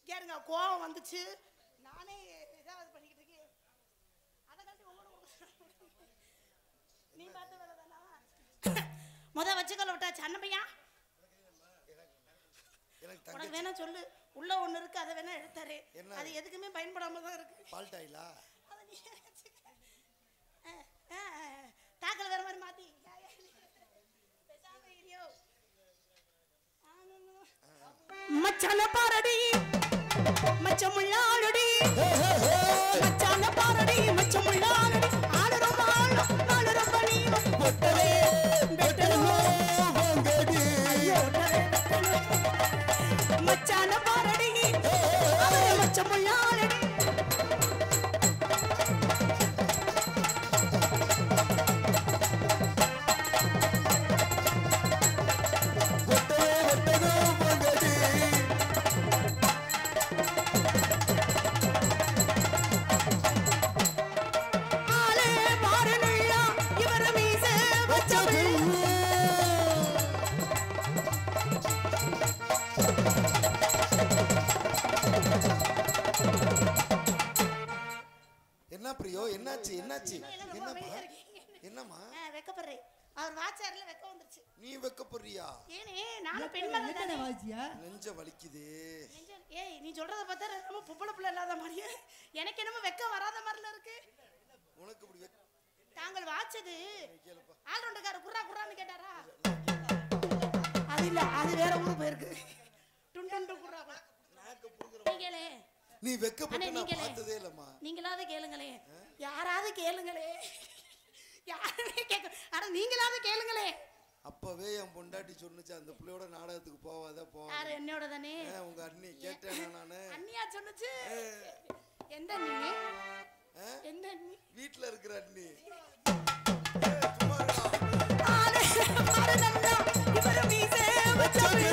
கேருங்க கோவம் வந்துச்சு நானே ஏதாவது பண்ணிக்கிட்டு இருக்கேன் அதை கட்டி உங்களோட நீ பார்த்து வேலைதானா வச்சுக்கல விட்டாச்சு அண்ணன் பையன் உனக்கு வேணா சொல்லு உள்ள ஒண்ணு இருக்கு அதை வேணா எடுத்தாரு அது எதுக்குமே பயன்படாம தான் இருக்கு பால்டாயிலா தாக்கல வேற மாதிரி மாத்தி மச்சான பாரடி மச்சமுள்ளாளடி மச்சான பாரடி மச்சமுள்ளாளடி ஆளற வாழ ஆளற பணி பொட்டவே பெட்டனோ வங்கடி மச்சான பாரடி அவரே மச்சமுள்ளாளடி என்னம்மா வெக்கப்படுறே அவர் வாச்சார்ல வெக்க வந்துருச்சு நீ வெக்கப்படுறியா ஏனே நானும் பெண்மகள் தானே வாச்சியா நெஞ்ச வலிக்குது ஏய் நீ சொல்றத பார்த்தா நம்ம புப்பள புள்ள இல்லாத மாதிரியே எனக்கு என்னமோ வெக்க வராத மாதிரில இருக்கு உனக்கு இப்படி தாங்கள் வாச்சது ஆல்ரவுண்டர்கார குர்ரா குர்ரான்னு கேட்டாரா அது இல்ல அது வேற ஊரு போயிருக்கு டுண்டு குர்ரா நாக்கு புடுங்கற நீ வெக்கப்பட்டு நான் பார்த்ததே இல்லம்மா நீங்களாவது கேளுங்களே யாராவது கேளுங்களே யாரே கேக்க அட நீங்களாவது கேளுங்களே அப்பவே என் பொண்டாட்டி சொன்னுச்சு அந்த புள்ளையோட நாடகத்துக்கு போவாத போ யார் என்னோட தானே உங்க அண்ணி கேட்டேனா நானு அண்ணியா சொன்னுச்சு எந்த அண்ணி எந்த அண்ணி வீட்ல இருக்கிற அண்ணி சும்மா இருடா ஆளே பாருடா இவர மீசே வச்சது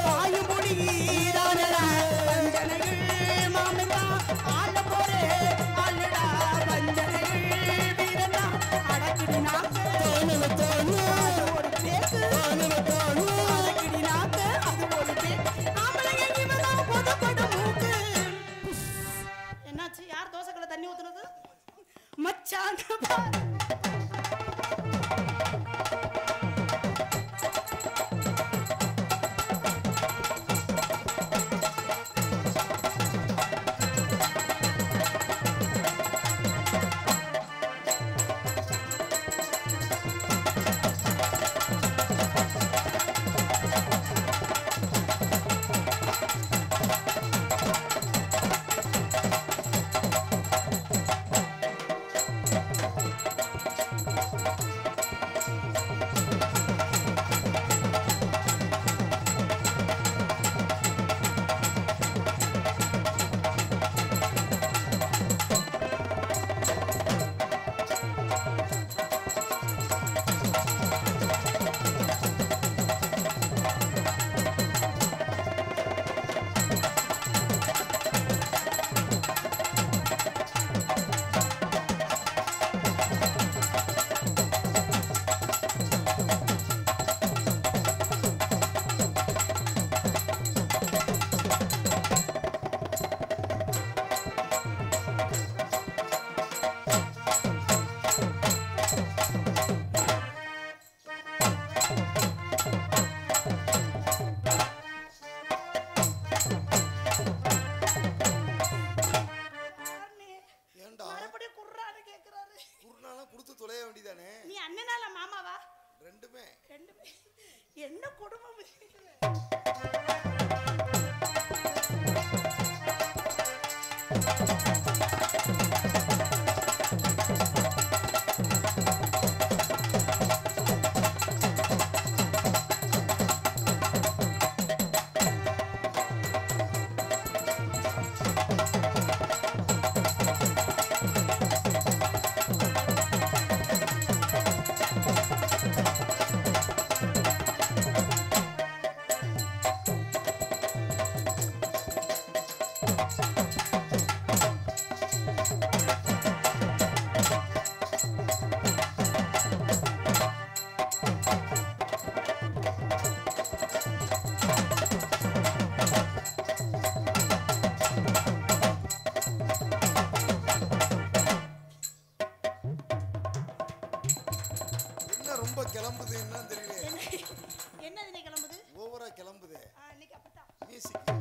வாயு முடி ஈரானடா பஞ்சனைகள் மாமனா ஆள போரே ஆளடா பஞ்சனைகள் வீரனா அடக்கிடி நாக்கு தானு ஒரு பேக்கு தானு அடக்கிடி நாக்கு அது ஒரு பேக்கு ஆம்பளைங்க இவனா போதப்பட மூக்கு என்னாச்சு யார் தோசைக்குள்ள தண்ணி ஊத்துனது மச்சான் மாமாவா? ரெண்டுமே. என்ன குடும்பம் கிளம்புது என்னன்னு தெரியல. என்னது நீ கிளம்புது? ஓவரா கிளம்புது. இன்னைக்கு அப்படிதான். மியூசிக்.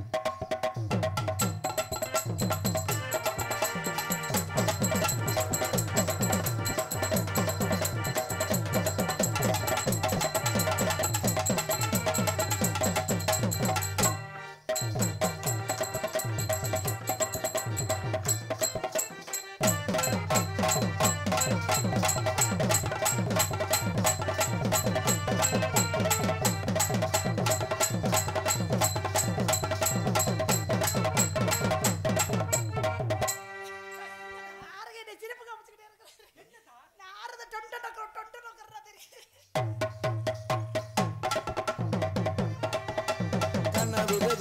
கனவுல